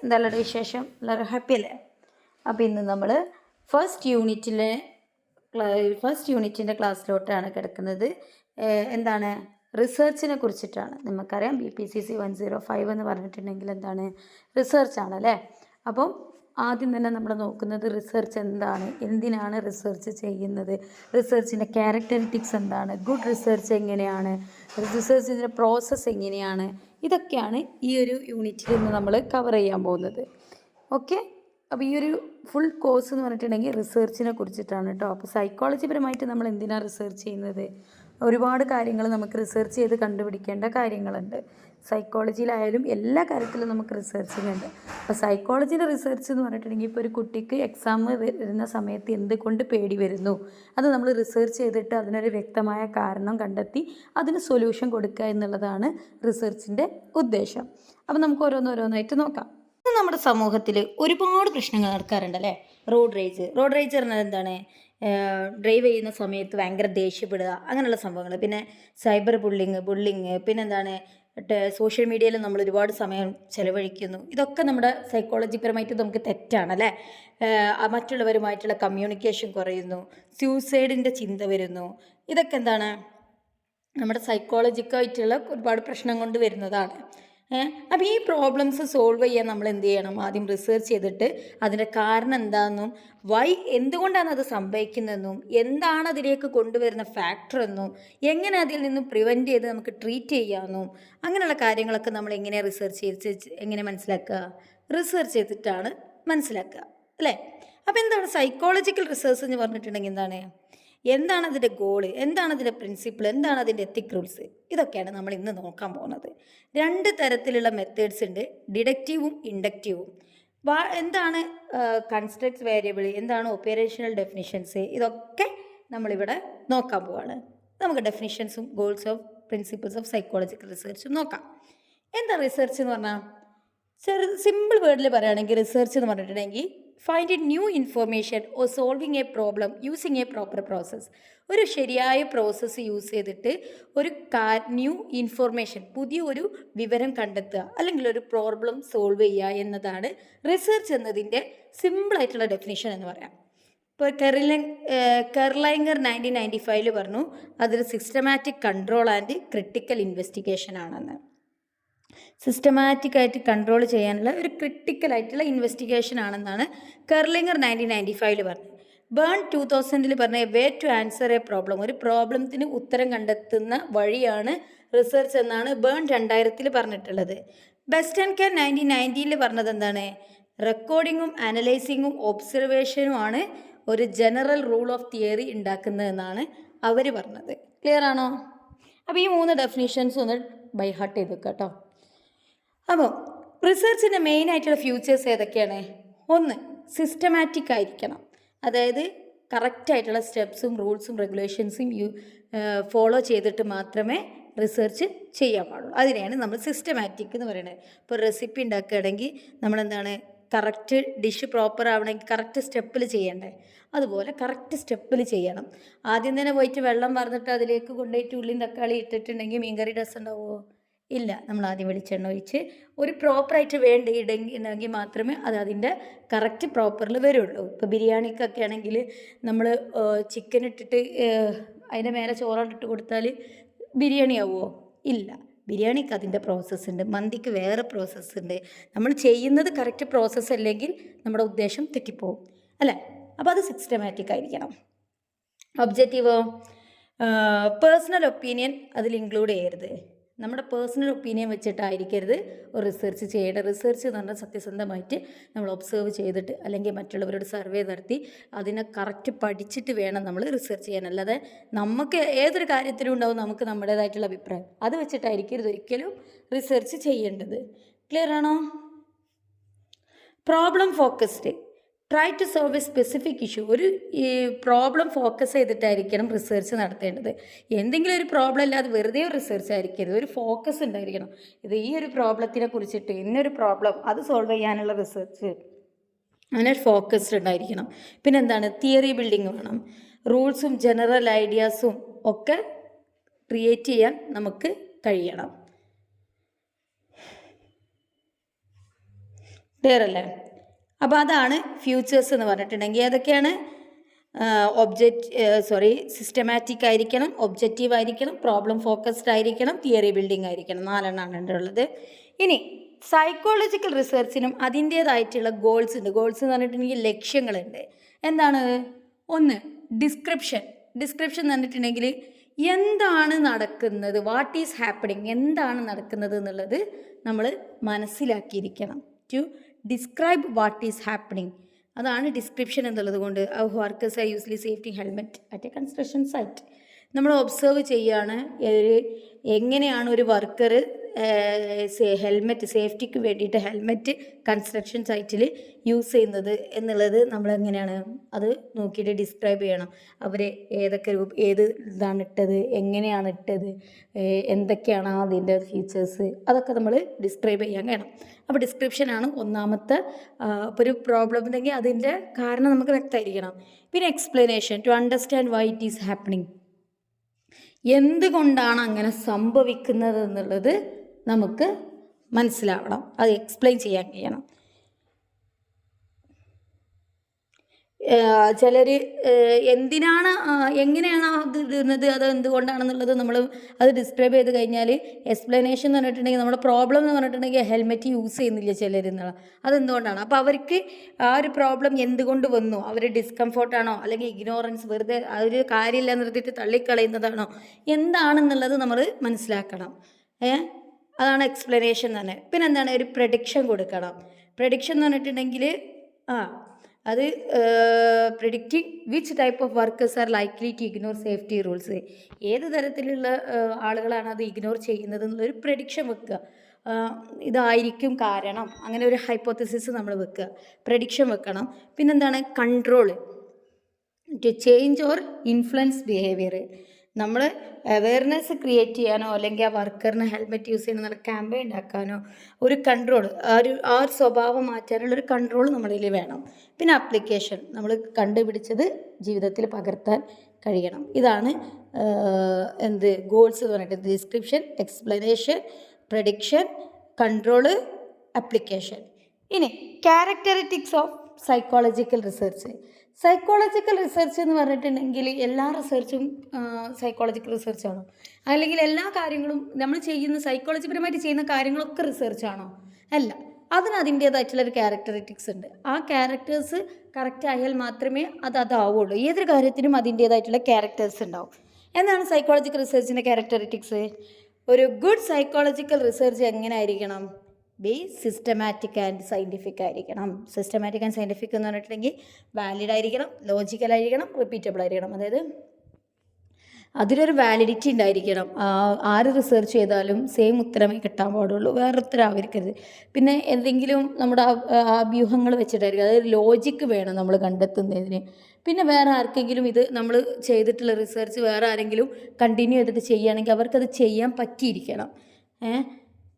എന്തെല്ലാം വിശേഷം? എല്ലാവരും ഹാപ്പി അല്ലേ? അപ്പോൾ ഇന്ന് നമ്മൾ ഫസ്റ്റ് യൂണിറ്റിൻ്റെ ക്ലാസ്സിലോട്ടാണ് കിടക്കുന്നത്. എന്താണ്? റിസർച്ചിനെ കുറിച്ചിട്ടാണ്. നമുക്കറിയാം BPCC 105 എന്ന് പറഞ്ഞിട്ടുണ്ടെങ്കിൽ എന്താണ്? റിസർച്ചാണ് അല്ലേ? അപ്പം ആദ്യം തന്നെ നമ്മൾ നോക്കുന്നത് റിസർച്ച് എന്താണ്, എന്തിനാണ് റിസർച്ച് ചെയ്യുന്നത്, റിസർച്ചിൻ്റെ ക്യാരക്ടറിസ്റ്റിക്സ് എന്താണ്, ഗുഡ് റിസർച്ച് എങ്ങനെയാണ്, റിസർച്ചിൻ്റെ പ്രോസസ്സ് എങ്ങനെയാണ്, ഇതൊക്കെയാണ് ഈ ഒരു യൂണിറ്റിൽ ഇന്ന് നമ്മൾ കവർ ചെയ്യാൻ പോകുന്നത്. ഓക്കെ, അപ്പോൾ ഈ ഒരു ഫുൾ കോഴ്സ് എന്ന് പറഞ്ഞിട്ടുണ്ടെങ്കിൽ റിസർച്ചിനെ കുറിച്ചിട്ടാണ് കേട്ടോ. അപ്പോൾ സൈക്കോളജി പരമായിട്ട് നമ്മൾ എന്തിനാണ് റിസർച്ച് ചെയ്യുന്നത്? ഒരുപാട് കാര്യങ്ങൾ നമുക്ക് റിസർച്ച് ചെയ്ത് കണ്ടുപിടിക്കേണ്ട കാര്യങ്ങളുണ്ട്. സൈക്കോളജിയിലായാലും എല്ലാ കാര്യത്തിലും നമുക്ക് റിസർച്ചിങ് ഉണ്ട്. അപ്പോൾ സൈക്കോളജിയുടെ റിസർച്ച് എന്ന് പറഞ്ഞിട്ടുണ്ടെങ്കിൽ ഇപ്പോൾ ഒരു കുട്ടിക്ക് എക്സാം വരുന്ന സമയത്ത് എന്തുകൊണ്ട് പേടി വരുന്നു, അത് നമ്മൾ റിസർച്ച് ചെയ്തിട്ട് അതിനൊരു വ്യക്തമായ കാരണം കണ്ടെത്തി അതിന് സൊല്യൂഷൻ കൊടുക്കുക എന്നുള്ളതാണ് റിസർച്ചിൻ്റെ ഉദ്ദേശം. അപ്പോൾ നമുക്ക് ഓരോന്നോരോന്നായിട്ട് നോക്കാം. നമ്മുടെ സമൂഹത്തിൽ ഒരുപാട് പ്രശ്നങ്ങൾ നടക്കാറുണ്ടല്ലേ. റോഡ് റേജ് പറഞ്ഞാൽ എന്താണ്? ഡ്രൈവ് ചെയ്യുന്ന സമയത്ത് ഭയങ്കര ദേഷ്യപ്പെടുക, അങ്ങനെയുള്ള സംഭവങ്ങൾ. പിന്നെ സൈബർ ബുള്ളിങ്, പിന്നെന്താണ് സോഷ്യൽ മീഡിയയിൽ നമ്മൾ ഒരുപാട് സമയം ചിലവഴിക്കുന്നു. ഇതൊക്കെ നമ്മുടെ സൈക്കോളജിപരമായിട്ട് നമുക്ക് തെറ്റാണല്ലേ. മറ്റുള്ളവരുമായിട്ടുള്ള കമ്മ്യൂണിക്കേഷൻ കുറയുന്നു, സ്യൂസൈഡിൻ്റെ ചിന്ത വരുന്നു. ഇതൊക്കെ എന്താണ്? നമ്മുടെ സൈക്കോളജിക്കായിട്ടുള്ള ഒരുപാട് പ്രശ്നം കൊണ്ട് വരുന്നതാണ്. അപ്പോൾ ഈ പ്രോബ്ലംസ് സോൾവ് ചെയ്യാൻ നമ്മൾ എന്ത് ചെയ്യണം? ആദ്യം റിസർച്ച് ചെയ്തിട്ട് അതിൻ്റെ കാരണം എന്താണെന്നും എന്തുകൊണ്ടാണ് അത് സംഭവിക്കുന്നതെന്നും എന്താണ് അതിലേക്ക് കൊണ്ടുവരുന്ന ഫാക്ടർ എന്നും എങ്ങനെ അതിൽ നിന്നും പ്രിവെൻറ്റ് ചെയ്ത് നമുക്ക് ട്രീറ്റ് ചെയ്യാമെന്നും അങ്ങനെയുള്ള കാര്യങ്ങളൊക്കെ നമ്മൾ എങ്ങനെ എങ്ങനെ മനസ്സിലാക്കുക? റിസർച്ച് ചെയ്തിട്ടാണ് മനസ്സിലാക്കുക അല്ലേ. അപ്പോൾ എന്താണ് സൈക്കോളജിക്കൽ റിസർച്ച് എന്ന് പറഞ്ഞിട്ടുണ്ടെങ്കിൽ എന്താണ് അതിൻ്റെ ഗോള്, എന്താണ് അതിൻ്റെ പ്രിൻസിപ്പിൾ, എന്താണ് അതിൻ്റെ എത്തിക് റൂൾസ്, ഇതൊക്കെയാണ് നമ്മൾ ഇന്ന് നോക്കാൻ പോകുന്നത്. 2 തരത്തിലുള്ള മെത്തേഡ്സ് ഉണ്ട്, ഡിഡക്റ്റീവും ഇൻഡക്റ്റീവും. എന്താണ് കൺസ്ട്രക്റ്റ് വേരിയബിൾ, എന്താണ് ഓപ്പറേഷണൽ ഡെഫിനിഷൻസ്, ഇതൊക്കെ നമ്മളിവിടെ നോക്കാൻ പോവാണ്. നമുക്ക് ഡെഫിനിഷൻസും goals of principles of psychological റിസർച്ചും നോക്കാം. എന്താ റിസർച്ച് എന്ന് പറഞ്ഞാൽ? സിമ്പിൾ വേർഡിൽ പറയുകയാണെങ്കിൽ റിസർച്ച് എന്ന് പറഞ്ഞിട്ടുണ്ടെങ്കിൽ finding new information or solving A problem using A proper process. ഒരു ശരിയായ പ്രോസസ്സ് യൂസ് ചെയ്തിട്ട് ഒരു ന്യൂ ഇൻഫോർമേഷൻ, പുതിയ ഒരു വിവരം കണ്ടെത്തുക, അല്ലെങ്കിൽ ഒരു പ്രോബ്ലം സോൾവ് ചെയ്യുക എന്നതാണ് റിസർച്ച് എന്നതിൻ്റെ സിമ്പിളായിട്ടുള്ള ഡെഫിനിഷൻ എന്ന് പറയാം. ഇപ്പോൾ കെർലൈംഗർ 1995 പറഞ്ഞു അതൊരു systematic control and critical investigation ആണെന്ന്. സിസ്റ്റമാറ്റിക്കായിട്ട് കൺട്രോൾ ചെയ്യാനുള്ള ഒരു ക്രിട്ടിക്കലായിട്ടുള്ള ഇൻവെസ്റ്റിഗേഷൻ ആണെന്നാണ് കെർലിംഗർ 1995 പറഞ്ഞത്. ബേൺ 2000 പറഞ്ഞ way to answer a problem, ഒരു പ്രോബ്ലത്തിന് ഉത്തരം കണ്ടെത്തുന്ന വഴിയാണ് റിസർച്ച് എന്നാണ് ബേൺ 2000 പറഞ്ഞിട്ടുള്ളത്. ബെസ്റ്റൻ കെൻ 1990 പറഞ്ഞത് എന്താണ്? റെക്കോർഡിങ്ങും അനലൈസിങ്ങും ഒബ്സർവേഷനുമാണ് ഒരു ജനറൽ റൂൾ ഓഫ് തിയറി ഉണ്ടാക്കുന്നതെന്നാണ് അവർ പറഞ്ഞത്. ക്ലിയർ ആണോ? അപ്പോൾ ഈ 3 ഡെഫിനിഷൻസ് ഒന്ന് ബൈ ഹാർട്ട് ചെയ്ത് വെക്കുക കേട്ടോ. അപ്പോൾ റിസർച്ചിൻ്റെ മെയിനായിട്ടുള്ള ഫ്യൂച്ചേഴ്സ് ഏതൊക്കെയാണ്? 1, സിസ്റ്റമാറ്റിക് ആയിരിക്കണം. അതായത് കറക്റ്റായിട്ടുള്ള സ്റ്റെപ്സും റൂൾസും റെഗുലേഷൻസും ഫോളോ ചെയ്തിട്ട് മാത്രമേ റിസർച്ച് ചെയ്യാൻ പാടുള്ളൂ. അതിനെയാണ് നമ്മൾ സിസ്റ്റമാറ്റിക് എന്ന് പറയുന്നത്. ഇപ്പോൾ റെസിപ്പി ഉണ്ടാക്കുകയാണെങ്കിൽ നമ്മളെന്താണ്, കറക്റ്റ് ഡിഷ് പ്രോപ്പർ ആവണമെങ്കിൽ കറക്റ്റ് സ്റ്റെപ്പിൽ ചെയ്യണ്ടേ, അതുപോലെ കറക്റ്റ് സ്റ്റെപ്പിൽ ചെയ്യണം. ആദ്യം തന്നെ പോയിട്ട് വെള്ളം വറന്നിട്ട് അതിലേക്ക് കൊണ്ടുപോയിട്ട് ഉള്ളിയും തക്കാളി ഇട്ടിട്ടുണ്ടെങ്കിൽ മീൻകറി രസം ഉണ്ടാവുമോ? ഇല്ല. നമ്മൾ ആദ്യം വെളിച്ചെണ്ണ ഒഴിച്ച് ഒരു പ്രോപ്പറായിട്ട് ഇടണമെങ്കിൽ മാത്രമേ അത് അതിൻ്റെ കറക്റ്റ് പ്രോപ്പറിൽ വരുള്ളൂ. ഇപ്പോൾ ബിരിയാണിക്കൊക്കെ ആണെങ്കിൽ നമ്മൾ ചിക്കൻ ഇട്ടിട്ട് അതിൻ്റെ മേലെ ചോറിട്ട് കൊടുത്താൽ ബിരിയാണി ആവുമോ? ഇല്ല. ബിരിയാണിക്ക് അതിൻ്റെ പ്രോസസ്സ് ഉണ്ട്, മന്തിക്ക് വേറെ പ്രോസസ്സ് ഉണ്ട്. നമ്മൾ ചെയ്യുന്നത് കറക്റ്റ് പ്രോസസ്സ് അല്ലെങ്കിൽ നമ്മുടെ ഉദ്ദേശം തെറ്റിപ്പോവും അല്ലേ. അപ്പോൾ അത് സിസ്റ്റമാറ്റിക് ആയിരിക്കണം. ഒബ്ജക്റ്റീവോ? പേഴ്സണൽ ഒപ്പീനിയൻ അതിൽ ഇൻക്ലൂഡ് ചെയ്യരുത്. നമ്മുടെ പേഴ്സണൽ ഒപ്പീനിയൻ വെച്ചിട്ടായിരിക്കരുത് ഒരു റിസർച്ച് ചെയ്യേണ്ടത്. റിസർച്ച് എന്ന് പറഞ്ഞാൽ സത്യസന്ധമായിട്ട് നമ്മൾ ഒബ്സർവ് ചെയ്തിട്ട് അല്ലെങ്കിൽ മറ്റുള്ളവരോട് സർവേ നടത്തി അതിനെ കറക്റ്റ് പഠിച്ചിട്ട് വേണം നമ്മൾ റിസർച്ച് ചെയ്യാൻ. അല്ലാതെ നമുക്ക് ഏതൊരു കാര്യത്തിലും ഉണ്ടാവും നമുക്ക് നമ്മുടേതായിട്ടുള്ള അഭിപ്രായം, അത് വെച്ചിട്ടായിരിക്കരുത് ഒരിക്കലും റിസർച്ച് ചെയ്യേണ്ടത്. ക്ലിയർ ആണോ? Problem focused, try to solve a specific issue. ഒരു പ്രോബ്ലം ഫോക്കസ് ചെയ്തിട്ടായിരിക്കണം റിസർച്ച് നടത്തേണ്ടത്. എന്തെങ്കിലും ഒരു പ്രോബ്ലം അല്ലാതെ വെറുതെ ഒരു റിസർച്ച് ആയിരിക്കരുത്, ഒരു ഫോക്കസ് ഉണ്ടായിരിക്കണം. ഇത് ഈ ഒരു പ്രോബ്ലത്തിനെ കുറിച്ചിട്ട് ഇന്നൊരു പ്രോബ്ലം അത് സോൾവ് ചെയ്യാനുള്ള റിസർച്ച്, അങ്ങനെ ഫോക്കസ്ഡ് ഉണ്ടായിരിക്കണം. പിന്നെന്താണ്? തിയറി ബിൽഡിങ് വേണം. റൂൾസും ജനറൽ ഐഡിയാസും ഒക്കെ ക്രിയേറ്റ് ചെയ്യാൻ നമുക്ക് കഴിയണം. ക്ലിയർ അല്ലേ? അപ്പോൾ അതാണ് ഫ്യൂച്ചേഴ്സ് എന്ന് പറഞ്ഞിട്ടുണ്ടെങ്കിൽ. ഏതൊക്കെയാണ്? സിസ്റ്റമാറ്റിക് ആയിരിക്കണം, ഒബ്ജക്റ്റീവ് ആയിരിക്കണം, പ്രോബ്ലം ഫോക്കസ്ഡ് ആയിരിക്കണം, തിയറി ബിൽഡിംഗ് ആയിരിക്കണം. 4 എണ്ണമാണ് ഉള്ളത്. ഇനി സൈക്കോളജിക്കൽ റിസർച്ചിനും അതിൻ്റേതായിട്ടുള്ള ഗോൾസ് ഉണ്ട്. ഗോൾസ് എന്ന് പറഞ്ഞിട്ടുണ്ടെങ്കിൽ ലക്ഷ്യങ്ങളുണ്ട്. എന്താണ്? ഒന്ന്, ഡിസ്ക്രിപ്ഷൻ എന്ന് പറഞ്ഞിട്ടുണ്ടെങ്കിൽ എന്താണ് നടക്കുന്നത്, വാട്ട് ഈസ് ഹാപ്പനിങ്, എന്താണ് നടക്കുന്നത് എന്നുള്ളത് നമ്മൾ മനസ്സിലാക്കിയിരിക്കണം. To describe what is happening, അതാണ് ഡിസ്ക്രിപ്ഷൻ എന്നുള്ളത് കൊണ്ട്. Workers are usually safety helmet at a construction site. നമ്മൾ ഒബ്സർവ് ചെയ്യുകയാണ് എങ്ങനെയാണ് ഒരു വർക്കർ ഹെൽമെറ്റ്, സേഫ്റ്റിക്ക് വേണ്ടിയിട്ട് ഹെൽമെറ്റ് കൺസ്ട്രക്ഷൻ സൈറ്റിൽ യൂസ് ചെയ്യുന്നത് എന്നുള്ളത് നമ്മൾ എങ്ങനെയാണ് അത് നോക്കിയിട്ട് ഡിസ്ക്രൈബ് ചെയ്യണം. അവർ ഏത് ഇതാണ് ഇട്ടത്, എങ്ങനെയാണ് ഇട്ടത്, എന്തൊക്കെയാണ് അതിൻ്റെ ഫീച്ചേഴ്സ്, അതൊക്കെ നമ്മൾ ഡിസ്ക്രൈബ് ചെയ്യാൻ കഴിയണം. അപ്പോൾ ഡിസ്ക്രിപ്ഷനാണ് ഒന്നാമത്തെ. ഇപ്പോൾ ഒരു പ്രോബ്ലം ഉണ്ടെങ്കിൽ അതിൻ്റെ കാരണം നമുക്ക് വ്യക്തമായിരിക്കണം. പിന്നെ explanation, to understand why it is happening, എന്തുകൊണ്ടാണ് അങ്ങനെ സംഭവിക്കുന്നത് എന്നുള്ളത് നമുക്ക് മനസ്സിലാവണം, അത് എക്സ്പ്ലെയിൻ ചെയ്യാൻ കഴിയണം. ചിലർ എന്തിനാണ് എങ്ങനെയാണ് അത് ഇടുന്നത്, അത് എന്തുകൊണ്ടാണെന്നുള്ളത് നമ്മൾ അത് ഡിസ്ക്രൈബ് ചെയ്ത് കഴിഞ്ഞാൽ എക്സ്പ്ലനേഷൻ എന്ന് പറഞ്ഞിട്ടുണ്ടെങ്കിൽ നമ്മുടെ പ്രോബ്ലം എന്ന് പറഞ്ഞിട്ടുണ്ടെങ്കിൽ ഹെൽമെറ്റ് യൂസ് ചെയ്യുന്നില്ല ചിലർ എന്നുള്ള, അതെന്തുകൊണ്ടാണ്, അപ്പോൾ അവർക്ക് ആ ഒരു പ്രോബ്ലം എന്തുകൊണ്ട് വന്നു, അവർ ഡിസ്കംഫോർട്ടാണോ അല്ലെങ്കിൽ ഇഗ്നോറൻസ്, വെറുതെ ആ ഒരു കാര്യമില്ല നിർത്തിയിട്ട് തള്ളിക്കളയുന്നതാണോ, എന്താണെന്നുള്ളത് നമ്മൾ മനസ്സിലാക്കണം. അതാണ് എക്സ്പ്ലനേഷൻ തന്നെ. പിന്നെ എന്താണ്? ഒരു പ്രഡിക്ഷൻ കൊടുക്കണം. പ്രഡിക്ഷൻ എന്ന് പറഞ്ഞിട്ടുണ്ടെങ്കിൽ അത് predicting which type of workers are likely to ignore safety rules, ഏത് തരത്തിലുള്ള ആളുകളാണ് അത് ഇഗ്നോർ ചെയ്യുന്നത് എന്നുള്ളൊരു പ്രഡിക്ഷൻ വെക്കുക. ഇതായിരിക്കും കാരണം, അങ്ങനെ ഒരു ഹൈപ്പോത്തസിസ് നമ്മൾ വെക്കുക, പ്രഡിക്ഷൻ വെക്കണം. പിന്നെന്താണ്? Control, to change or influence behaviour, നമ്മൾ അവെയർനെസ് ക്രിയേറ്റ് ചെയ്യാനോ അല്ലെങ്കിൽ ആ വർക്കറിന് ഹെൽമെറ്റ് യൂസ് ചെയ്യണമെന്നുള്ള ക്യാമ്പയിൻ ഉണ്ടാക്കാനോ ഒരു കൺട്രോൾ, ആ ഒരു സ്വഭാവം മാറ്റാനുള്ളൊരു കൺട്രോൾ നമ്മളിൽ വേണം. പിന്നെ ആപ്ലിക്കേഷൻ, നമ്മൾ കണ്ടുപിടിച്ചത് ജീവിതത്തിൽ പകർത്താൻ കഴിയണം. ഇതാണ് ഗോൾസ് എന്ന് പറഞ്ഞിട്ട്. Description, explanation, prediction, control, application. ഇനി characteristics of psychological research. Psychological research എന്ന് പറഞ്ഞിട്ടുണ്ടെങ്കിൽ എല്ലാ റിസർച്ചും സൈക്കോളജിക്കൽ റിസർച്ചാണോ, അല്ലെങ്കിൽ എല്ലാ കാര്യങ്ങളും നമ്മൾ ചെയ്യുന്ന സൈക്കോളജിപരമായിട്ട് ചെയ്യുന്ന കാര്യങ്ങളൊക്കെ റിസർച്ചാണോ? അല്ല, അതിന് അതിൻ്റേതായിട്ടുള്ളൊരു ക്യാരക്ടറിസ്റ്റിക്സ് ഉണ്ട്. ആ ക്യാരക്ടേഴ്സ് കറക്റ്റ് ആയാൽ മാത്രമേ അതാവുള്ളൂ. ഏതൊരു കാര്യത്തിനും അതിൻ്റേതായിട്ടുള്ള ക്യാരക്ടേഴ്സ് ഉണ്ടാവും. എന്താണ് സൈക്കോളജിക്കൽ റിസർച്ചിൻ്റെ ക്യാരക്ടറിസ്റ്റിക്സ്? ഒരു ഗുഡ് സൈക്കോളജിക്കൽ റിസർച്ച് എങ്ങനെ ആയിരിക്കണം? സിസ്റ്റമാറ്റിക് ആൻഡ് സയൻറ്റിഫിക് ആയിരിക്കണം. സിസ്റ്റമാറ്റിക് ആൻഡ് സയൻറ്റിഫിക് എന്ന് പറഞ്ഞിട്ടുണ്ടെങ്കിൽ വാലിഡ് ആയിരിക്കണം, ലോജിക്കലായിരിക്കണം, റിപ്പീറ്റബിൾ ആയിരിക്കണം. അതായത് അതിലൊരു വാലിഡിറ്റി ഉണ്ടായിരിക്കണം. ആര് റിസർച്ച് ചെയ്താലും സെയിം ഉത്തരമേ കിട്ടാൻ പാടുള്ളൂ, വേറെ ഉത്തരം ആവർക്കരുത്. പിന്നെ എന്തെങ്കിലും നമ്മുടെ അഭ്യൂഹങ്ങൾ വെച്ചിട്ടായിരിക്കും, അതായത് ലോജിക്ക് വേണം നമ്മൾ കണ്ടെത്തുന്നതിന്. പിന്നെ വേറെ ആർക്കെങ്കിലും ഇത് നമ്മൾ ചെയ്തിട്ടുള്ള റിസർച്ച് വേറെ ആരെങ്കിലും കണ്ടിന്യൂ ചെയ്തിട്ട് ചെയ്യുകയാണെങ്കിൽ അവർക്കത് ചെയ്യാൻ പറ്റിയിരിക്കണം.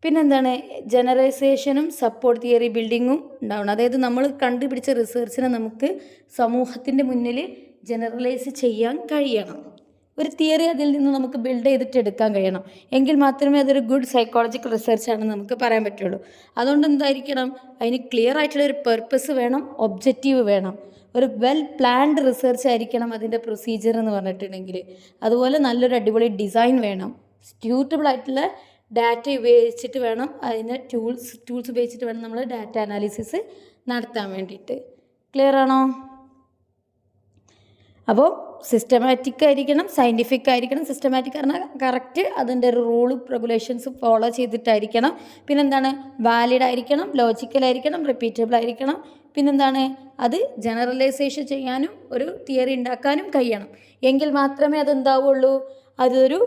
പിന്നെന്താണ്? ജനറലൈസേഷനും സപ്പോർട്ട് തിയറി ബിൽഡിങ്ങും ഉണ്ടാവണം. അതായത് നമ്മൾ കണ്ടുപിടിച്ച റിസർച്ചിനെ നമുക്ക് സമൂഹത്തിൻ്റെ മുന്നിൽ ജനറലൈസ് ചെയ്യാൻ കഴിയണം. ഒരു തിയറി അതിൽ നിന്ന് നമുക്ക് ബിൽഡ് ചെയ്തിട്ട് എടുക്കാൻ കഴിയണം. എങ്കിൽ മാത്രമേ അതൊരു ഗുഡ് സൈക്കോളജിക്കൽ റിസർച്ചാണെന്ന് നമുക്ക് പറയാൻ പറ്റുള്ളൂ. അതുകൊണ്ട് എന്തായിരിക്കണം? അതിന് ക്ലിയർ ആയിട്ടുള്ളൊരു പർപ്പസ് വേണം, ഒബ്ജക്റ്റീവ് വേണം, ഒരു വെൽ പ്ലാൻഡ് റിസർച്ച് ആയിരിക്കണം അതിൻ്റെ പ്രൊസീജിയർ എന്ന് പറഞ്ഞിട്ടുണ്ടെങ്കിൽ. അതുപോലെ നല്ലൊരു അടിപൊളി ഡിസൈൻ വേണം, സ്യൂട്ടബിൾ ആയിട്ടുള്ള ഡാറ്റ ഉപയോഗിച്ചിട്ട് വേണം, അതിന് ടൂൾസ് ഉപയോഗിച്ചിട്ട് വേണം നമ്മൾ ഡാറ്റ അനാലിസിസ് നടത്താൻ വേണ്ടിയിട്ട്. ക്ലിയർ ആണോ? അപ്പോൾ സിസ്റ്റമാറ്റിക് ആയിരിക്കണം, സയൻറ്റിഫിക് ആയിരിക്കണം. സിസ്റ്റമാറ്റിക് പറഞ്ഞാൽ കറക്റ്റ് അതിൻ്റെ ഒരു റൂളും റെഗുലേഷൻസ് ഫോളോ ചെയ്തിട്ടായിരിക്കണം. പിന്നെന്താണ്? വാലിഡ് ആയിരിക്കണം, ലോജിക്കലായിരിക്കണം, റിപ്പീറ്റബിൾ ആയിരിക്കണം. പിന്നെന്താണ്? അത് ജനറലൈസേഷൻ ചെയ്യാനും ഒരു തിയറി ഉണ്ടാക്കാനും കഴിയണം. എങ്കിൽ മാത്രമേ അതെന്താവുള്ളൂ, അതൊരു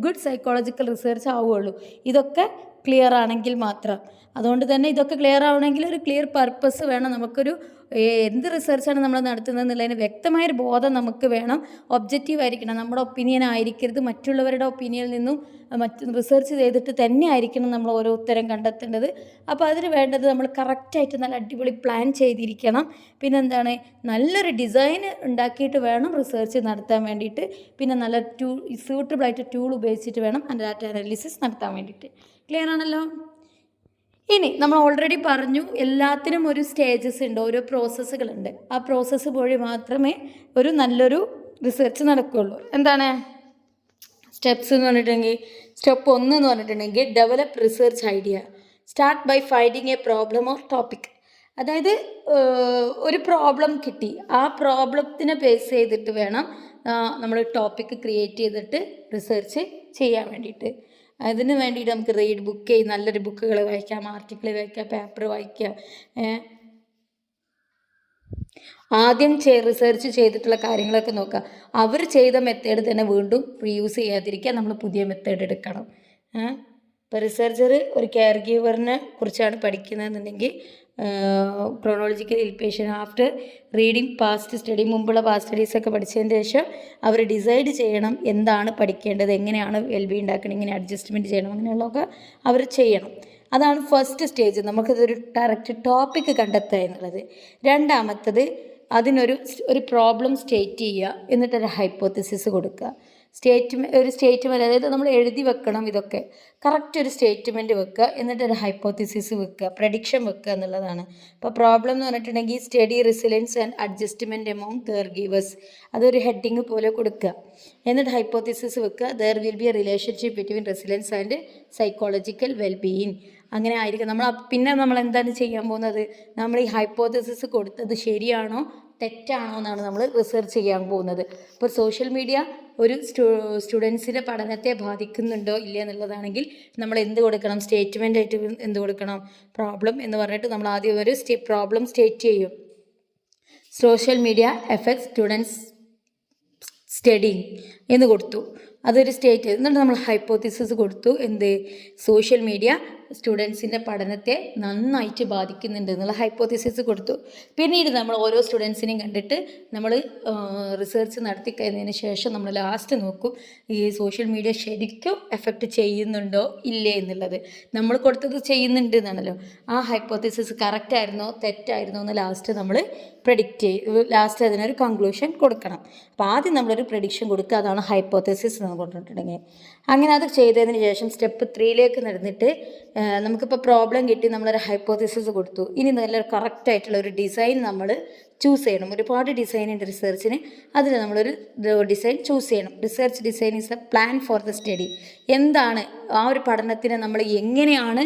ഗുഡ് സൈക്കോളജിക്കൽ റിസർച്ച് ആവുകയുള്ളൂ. ഇതൊക്കെ ക്ലിയർ ആണെങ്കിൽ മാത്രം. അതുകൊണ്ട് തന്നെ ഇതൊക്കെ ക്ലിയർ ആവണമെങ്കിൽ ഒരു ക്ലിയർ പർപ്പസ് വേണം. നമുക്കൊരു എന്ത് റിസർച്ചാണ് നമ്മൾ നടത്തുന്നത് എന്നുള്ളതിന് വ്യക്തമായൊരു ബോധം നമുക്ക് വേണം. ഒബ്ജക്റ്റീവ് ആയിരിക്കണം, നമ്മുടെ ഒപ്പീനിയൻ ആയിരിക്കരുത്, മറ്റുള്ളവരുടെ ഒപ്പീനിയനിൽ നിന്നും റിസർച്ച് ചെയ്തിട്ട് തന്നെ ആയിരിക്കണം നമ്മൾ ഓരോ ഉത്തരം കണ്ടെത്തേണ്ടത്. അപ്പോൾ അതിന് വേണ്ടത് നമ്മൾ കറക്റ്റായിട്ട് നല്ല അടിപൊളി പ്ലാൻ ചെയ്തിരിക്കണം. പിന്നെന്താണ്? നല്ലൊരു ഡിസൈൻ ഉണ്ടാക്കിയിട്ട് വേണം റിസർച്ച് നടത്താൻ വേണ്ടിയിട്ട്. പിന്നെ നല്ല സ്യൂട്ടബിളായിട്ട് ടൂൾ ഉപയോഗിച്ചിട്ട് വേണം ഡാറ്റ അനാലിസിസ് നടത്താൻ വേണ്ടിയിട്ട്. ക്ലിയർ ആണല്ലോ? ഇനി നമ്മൾ ഓൾറെഡി പറഞ്ഞു എല്ലാത്തിനും ഒരു സ്റ്റേജസ് ഉണ്ട്, ഓരോ പ്രോസസ്സുകളുണ്ട്. ആ പ്രോസസ്സ് വഴി മാത്രമേ ഒരു നല്ലൊരു റിസർച്ച് നടക്കുകയുള്ളൂ. എന്താണ് സ്റ്റെപ്സ് എന്ന് പറഞ്ഞിട്ടുണ്ടെങ്കിൽ, സ്റ്റെപ്പ് 1 എന്ന് പറഞ്ഞിട്ടുണ്ടെങ്കിൽ develop research idea. Start by finding a problem or topic. അതായത് ഒരു പ്രോബ്ലം കിട്ടി, ആ പ്രോബ്ലത്തിനെ ബേസ് ചെയ്തിട്ട് വേണം നമ്മൾ ടോപ്പിക്ക് ക്രിയേറ്റ് ചെയ്തിട്ട് റിസർച്ച് ചെയ്യാൻ വേണ്ടിയിട്ട്. അതിന് വേണ്ടിയിട്ട് നമുക്ക് റീഡ് ബുക്ക് ചെയ്ത് നല്ലൊരു ബുക്കുകൾ വായിക്കാം, ആർട്ടിക്കിൾ വായിക്കാം, പേപ്പർ വായിക്കാം. ആദ്യം റിസർച്ച് ചെയ്തിട്ടുള്ള കാര്യങ്ങളൊക്കെ നോക്കുക. അവർ ചെയ്ത മെത്തേഡ് തന്നെ വീണ്ടും റീയൂസ് ചെയ്യാതിരിക്കുക, നമ്മൾ പുതിയ മെത്തേഡ് എടുക്കണം. ഇപ്പോൾ റിസർച്ചർ ഒരു കെയർ ഗീവറിനെ കുറിച്ചാണ് പഠിക്കുന്നതെന്നുണ്ടെങ്കിൽ ക്രോണോളജിക്കൽ ഇൽപേഷ്യൻ ആഫ്റ്റർ റീഡിങ് പാസ്റ്റ് സ്റ്റഡി, മുമ്പുള്ള പാസ്റ്റ് സ്റ്റഡീസൊക്കെ പഠിച്ചതിന് ശേഷം അവർ ഡിസൈഡ് ചെയ്യണം എന്താണ് പഠിക്കേണ്ടത്, എങ്ങനെയാണ് വെൽബി ഉണ്ടാക്കണം, എങ്ങനെ അഡ്ജസ്റ്റ്മെൻറ്റ് ചെയ്യണം, അങ്ങനെയുള്ളതൊക്കെ അവർ ചെയ്യണം. അതാണ് ഫസ്റ്റ് സ്റ്റേജ്, നമുക്കിതൊരു കറക്റ്റ് ടോപ്പിക്ക് കണ്ടെത്തുക എന്നുള്ളത്. രണ്ടാമത്തത് ഒരു പ്രോബ്ലം സ്റ്റേറ്റ് ചെയ്യുക, എന്നിട്ടൊരു ഹൈപ്പോത്തിസിസ് കൊടുക്കുക. ഒരു സ്റ്റേറ്റ്മെൻറ്റ്, അതായത് നമ്മൾ എഴുതി വെക്കണം, ഇതൊക്കെ കറക്റ്റ് ഒരു സ്റ്റേറ്റ്മെൻറ്റ് വെക്കുക, എന്നിട്ടൊരു ഹൈപ്പോത്തിസിസ് വെക്കുക, പ്രഡിക്ഷൻ വെക്കുക എന്നുള്ളതാണ്. അപ്പോൾ പ്രോബ്ലം എന്ന് പറഞ്ഞിട്ടുണ്ടെങ്കിൽ study resilience and adjustment among care givers, അതൊരു ഹെഡിങ് പോലെ കൊടുക്കുക. എന്നിട്ട് ഹൈപ്പോത്തിസിസ് വെക്കുക, there will be A relationship between resilience and psychological wellbeing. അങ്ങനെ ആയിരിക്കും നമ്മൾ എന്താണ് ചെയ്യാൻ പോകുന്നത്, നമ്മൾ ഈ ഹൈപ്പോത്തിസിസ് കൊടുത്തത് ശരിയാണോ തെറ്റാണോ എന്നാണ് നമ്മൾ റിസർച്ച് ചെയ്യാൻ പോകുന്നത്. ഇപ്പോൾ സോഷ്യൽ മീഡിയ ഒരു സ്റ്റുഡൻസിൻ്റെ പഠനത്തെ ബാധിക്കുന്നുണ്ടോ ഇല്ല എന്നുള്ളതാണെങ്കിൽ നമ്മൾ എന്ത് കൊടുക്കണം, സ്റ്റേറ്റ്മെൻ്റ് ആയിട്ട് എന്ത് കൊടുക്കണം, പ്രോബ്ലം എന്ന് പറഞ്ഞിട്ട് നമ്മൾ ആദ്യം ഒരു പ്രോബ്ലം സ്റ്റേറ്റ് ചെയ്യും. Social media effects students studying എന്ന് കൊടുത്തു, അതൊരു സ്റ്റേറ്റ്. എന്നിട്ട് നമ്മൾ ഹൈപ്പോത്തിസിസ് കൊടുത്തു, എന്ത്, സോഷ്യൽ മീഡിയ സ്റ്റുഡൻസിൻ്റെ പഠനത്തെ നന്നായിട്ട് ബാധിക്കുന്നുണ്ട് എന്നുള്ള ഹൈപ്പോത്തിസിസ് കൊടുത്തു. പിന്നീട് നമ്മൾ ഓരോ സ്റ്റുഡൻസിനെയും കണ്ടിട്ട് നമ്മൾ റിസർച്ച് നടത്തി കഴിഞ്ഞതിന് ശേഷം നമ്മൾ ലാസ്റ്റ് നോക്കും ഈ സോഷ്യൽ മീഡിയ ശരിക്കും എഫക്റ്റ് ചെയ്യുന്നുണ്ടോ ഇല്ലേ എന്നുള്ളത്. നമ്മൾ കൊടുത്തത് ചെയ്യുന്നുണ്ട് എന്നാണല്ലോ, ആ ഹൈപ്പോത്തിസിസ് കറക്റ്റായിരുന്നോ തെറ്റായിരുന്നോ എന്ന് ലാസ്റ്റ് നമ്മൾ പ്രെഡിക്റ്റ് ചെയ്യും, ലാസ്റ്റ് അതിനൊരു കൺക്ലൂഷൻ കൊടുക്കണം. അപ്പോൾ ആദ്യം നമ്മളൊരു പ്രെഡിക്ഷൻ കൊടുക്കുക, അതാണ് ഹൈപ്പോത്തിസിസ് എന്ന് പറഞ്ഞിട്ടുണ്ടെങ്കിൽ. അങ്ങനെ അത് ചെയ്തതിന് ശേഷം സ്റ്റെപ്പ് 3 നടന്നിട്ട് നമുക്കിപ്പോൾ പ്രോബ്ലം കിട്ടി, നമ്മളൊരു ഹൈപ്പോത്തിസിസ് കൊടുത്തു, ഇനി നല്ലൊരു കറക്റ്റായിട്ടുള്ള ഒരു ഡിസൈൻ നമ്മൾ ചൂസ് ചെയ്യണം. ഒരുപാട് ഡിസൈൻ ഉണ്ട് റിസർച്ചിന്, അതിൽ നമ്മളൊരു ഡിസൈൻ ചൂസ് ചെയ്യണം. Research design is A plan for the study. എന്താണ് ആ ഒരു പഠനത്തിന് നമ്മൾ എങ്ങനെയാണ്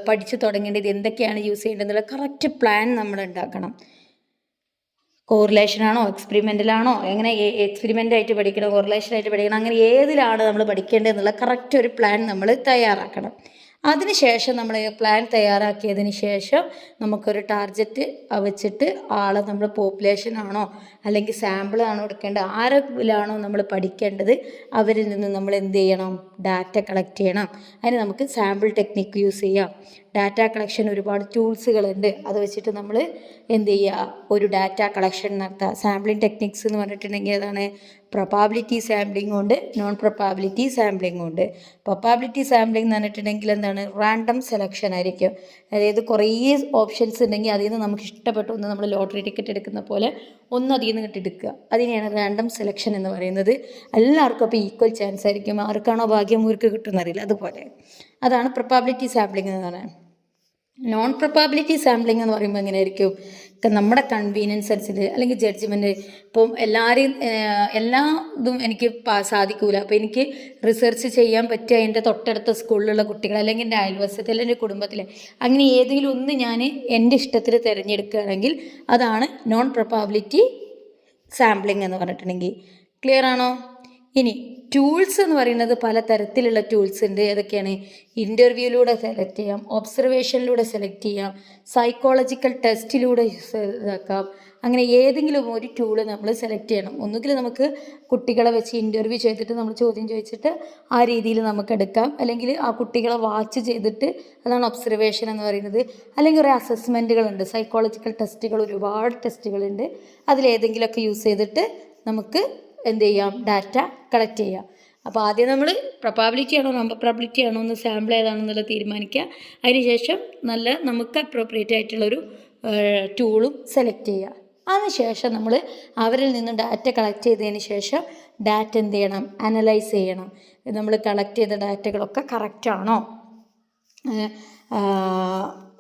പഠിച്ചു തുടങ്ങേണ്ടത്, എന്തൊക്കെയാണ് യൂസ് ചെയ്യേണ്ടത് എന്നുള്ള കറക്റ്റ് പ്ലാൻ നമ്മൾ ഉണ്ടാക്കണം. കോറിലേഷനാണോ എക്സ്പെരിമെൻ്റലാണോ, എങ്ങനെ എക്സ്പെരിമെൻ്റായിട്ട് പഠിക്കണം, കോറിലേഷനായിട്ട് പഠിക്കണം, അങ്ങനെ ഏതിലാണ് നമ്മൾ പഠിക്കേണ്ടതെന്നുള്ള കറക്റ്റ് ഒരു പ്ലാൻ നമ്മൾ തയ്യാറാക്കണം. അതിനുശേഷം നമ്മൾ പ്ലാൻ തയ്യാറാക്കിയതിന് ശേഷം നമുക്കൊരു ടാർഗറ്റ് വെച്ചിട്ട് ആളെ നമ്മൾ പോപ്പുലേഷൻ ആണോ അല്ലെങ്കിൽ സാമ്പിളാണോ എടുക്കേണ്ടത്, ആരെങ്കിലാണോ നമ്മൾ പഠിക്കേണ്ടത്, അവരിൽ നിന്ന് നമ്മൾ എന്ത് ചെയ്യണം, ഡാറ്റ കളക്ട് ചെയ്യണം. അതിന് നമുക്ക് സാമ്പിൾ ടെക്നിക്ക് യൂസ് ചെയ്യാം. ഡാറ്റ കളക്ഷൻ ഒരുപാട് ടൂൾസുകളുണ്ട്, അത് വെച്ചിട്ട് നമ്മൾ എന്ത് ചെയ്യുക, ഒരു ഡാറ്റ കളക്ഷൻ നടത്തുക. സാമ്പിളിംഗ് ടെക്നിക്സ് എന്ന് പറഞ്ഞിട്ടുണ്ടെങ്കിൽ അതാണ് പ്രൊബാബിലിറ്റി സാമ്പിളിംഗ് ഉണ്ട്, നോൺ പ്രൊബാബിലിറ്റി സാമ്പിളിംഗ് ഉണ്ട്. പ്രൊബാബിലിറ്റി സാമ്പിളിംഗ് എന്ന് പറഞ്ഞിട്ടുണ്ടെങ്കിൽ എന്താണ്, റാൻഡം സെലക്ഷൻ ആയിരിക്കും. അതായത് കുറേ ഓപ്ഷൻസ് ഉണ്ടെങ്കിൽ അതിൽ നിന്ന് നമുക്ക് ഇഷ്ടപ്പെട്ട ഒന്ന് നമ്മൾ ലോട്ടറി ടിക്കറ്റ് എടുക്കുന്ന പോലെ ഒന്ന് അതിൽ നിന്ന് എടുക്കുക, അതിനെയാണ് റാൻഡം സെലക്ഷൻ എന്ന് പറയുന്നത്. എല്ലാവർക്കും അപ്പോൾ ഈക്വൽ ചാൻസ് ആയിരിക്കും, ആർക്കാണോ ഭാഗ്യം ഊർക്ക് കിട്ടുന്നറിയില്ല, അതുപോലെ അതാണ് പ്രൊബാബിലിറ്റി സാമ്പിളിംഗ് എന്ന് പറയുന്നത്. നോൺ പ്രൊബാബിലിറ്റി സാമ്പിളിംഗ് എന്ന് പറയുമ്പോൾ എങ്ങനെയായിരിക്കും, നമ്മുടെ കൺവീനിയൻസ് അനുസരിച്ച് അല്ലെങ്കിൽ ജഡ്ജ്മെൻറ്റ്. ഇപ്പം എല്ലാ ഇതും എനിക്ക് സാധിക്കില്ല, അപ്പോൾ എനിക്ക് റിസർച്ച് ചെയ്യാൻ പറ്റിയ എൻ്റെ തൊട്ടടുത്ത സ്കൂളിലുള്ള കുട്ടികൾ അല്ലെങ്കിൽ എൻ്റെ അയൽവശത്തിൽ എൻ്റെ കുടുംബത്തിലെ അങ്ങനെ ഏതെങ്കിലും ഒന്ന് ഞാൻ എൻ്റെ ഇഷ്ടത്തിൽ തിരഞ്ഞെടുക്കുകയാണെങ്കിൽ അതാണ് നോൺ പ്രൊബാബിലിറ്റി സാമ്പിളിംഗ് എന്ന് പറഞ്ഞിട്ടുണ്ടെങ്കിൽ. ക്ലിയർ ആണോ? ഇനി ടൂൾസ് എന്ന് പറയുന്നത് പല തരത്തിലുള്ള ടൂൾസ് ഉണ്ട്. ഏതൊക്കെയാണ്? ഇൻ്റർവ്യൂയിലൂടെ സെലക്ട് ചെയ്യാം, ഒബ്സർവേഷനിലൂടെ സെലക്ട് ചെയ്യാം, സൈക്കോളജിക്കൽ ടെസ്റ്റിലൂടെ ഇതാക്കാം. അങ്ങനെ ഏതെങ്കിലും ഒരു ടൂള് നമ്മൾ സെലക്ട് ചെയ്യണം. ഒന്നുകിൽ നമുക്ക് കുട്ടികളെ വെച്ച് ഇൻ്റർവ്യൂ ചെയ്തിട്ട് നമ്മൾ ചോദ്യം ചോദിച്ചിട്ട് ആ രീതിയിൽ നമുക്ക് എടുക്കാം, അല്ലെങ്കിൽ ആ കുട്ടികളെ വാച്ച് ചെയ്തിട്ട്, അതാണ് ഒബ്സർവേഷൻ എന്ന് പറയുന്നത്. അല്ലെങ്കിൽ ഒരു അസസ്മെൻറ്റുകളുണ്ട്, സൈക്കോളജിക്കൽ ടെസ്റ്റുകൾ, ഒരുപാട് ടെസ്റ്റുകളുണ്ട്. അതിലേതെങ്കിലുമൊക്കെ യൂസ് ചെയ്തിട്ട് നമുക്ക് എന്ത് ചെയ്യാം, ഡാറ്റ കളക്ട് ചെയ്യാം. അപ്പോൾ ആദ്യം നമ്മൾ പ്രൊബാബിലിറ്റി ആണോ നോൺ പ്രൊബാബിലിറ്റി ആണോ എന്ന് സാമ്പിൾ ഏതാണെന്നുള്ളത് തീരുമാനിക്കുക. അതിനുശേഷം നമുക്ക് അപ്രോപ്രിയേറ്റ് ആയിട്ടുള്ളൊരു ടൂളും സെലക്ട് ചെയ്യുക. അതിനുശേഷം നമ്മൾ അവരിൽ നിന്ന് ഡാറ്റ കളക്ട് ചെയ്തതിന് ശേഷം ഡാറ്റ എന്ത് ചെയ്യണം, അനലൈസ് ചെയ്യണം. നമ്മൾ കളക്ട് ചെയ്ത ഡാറ്റകളൊക്കെ കറക്റ്റാണോ,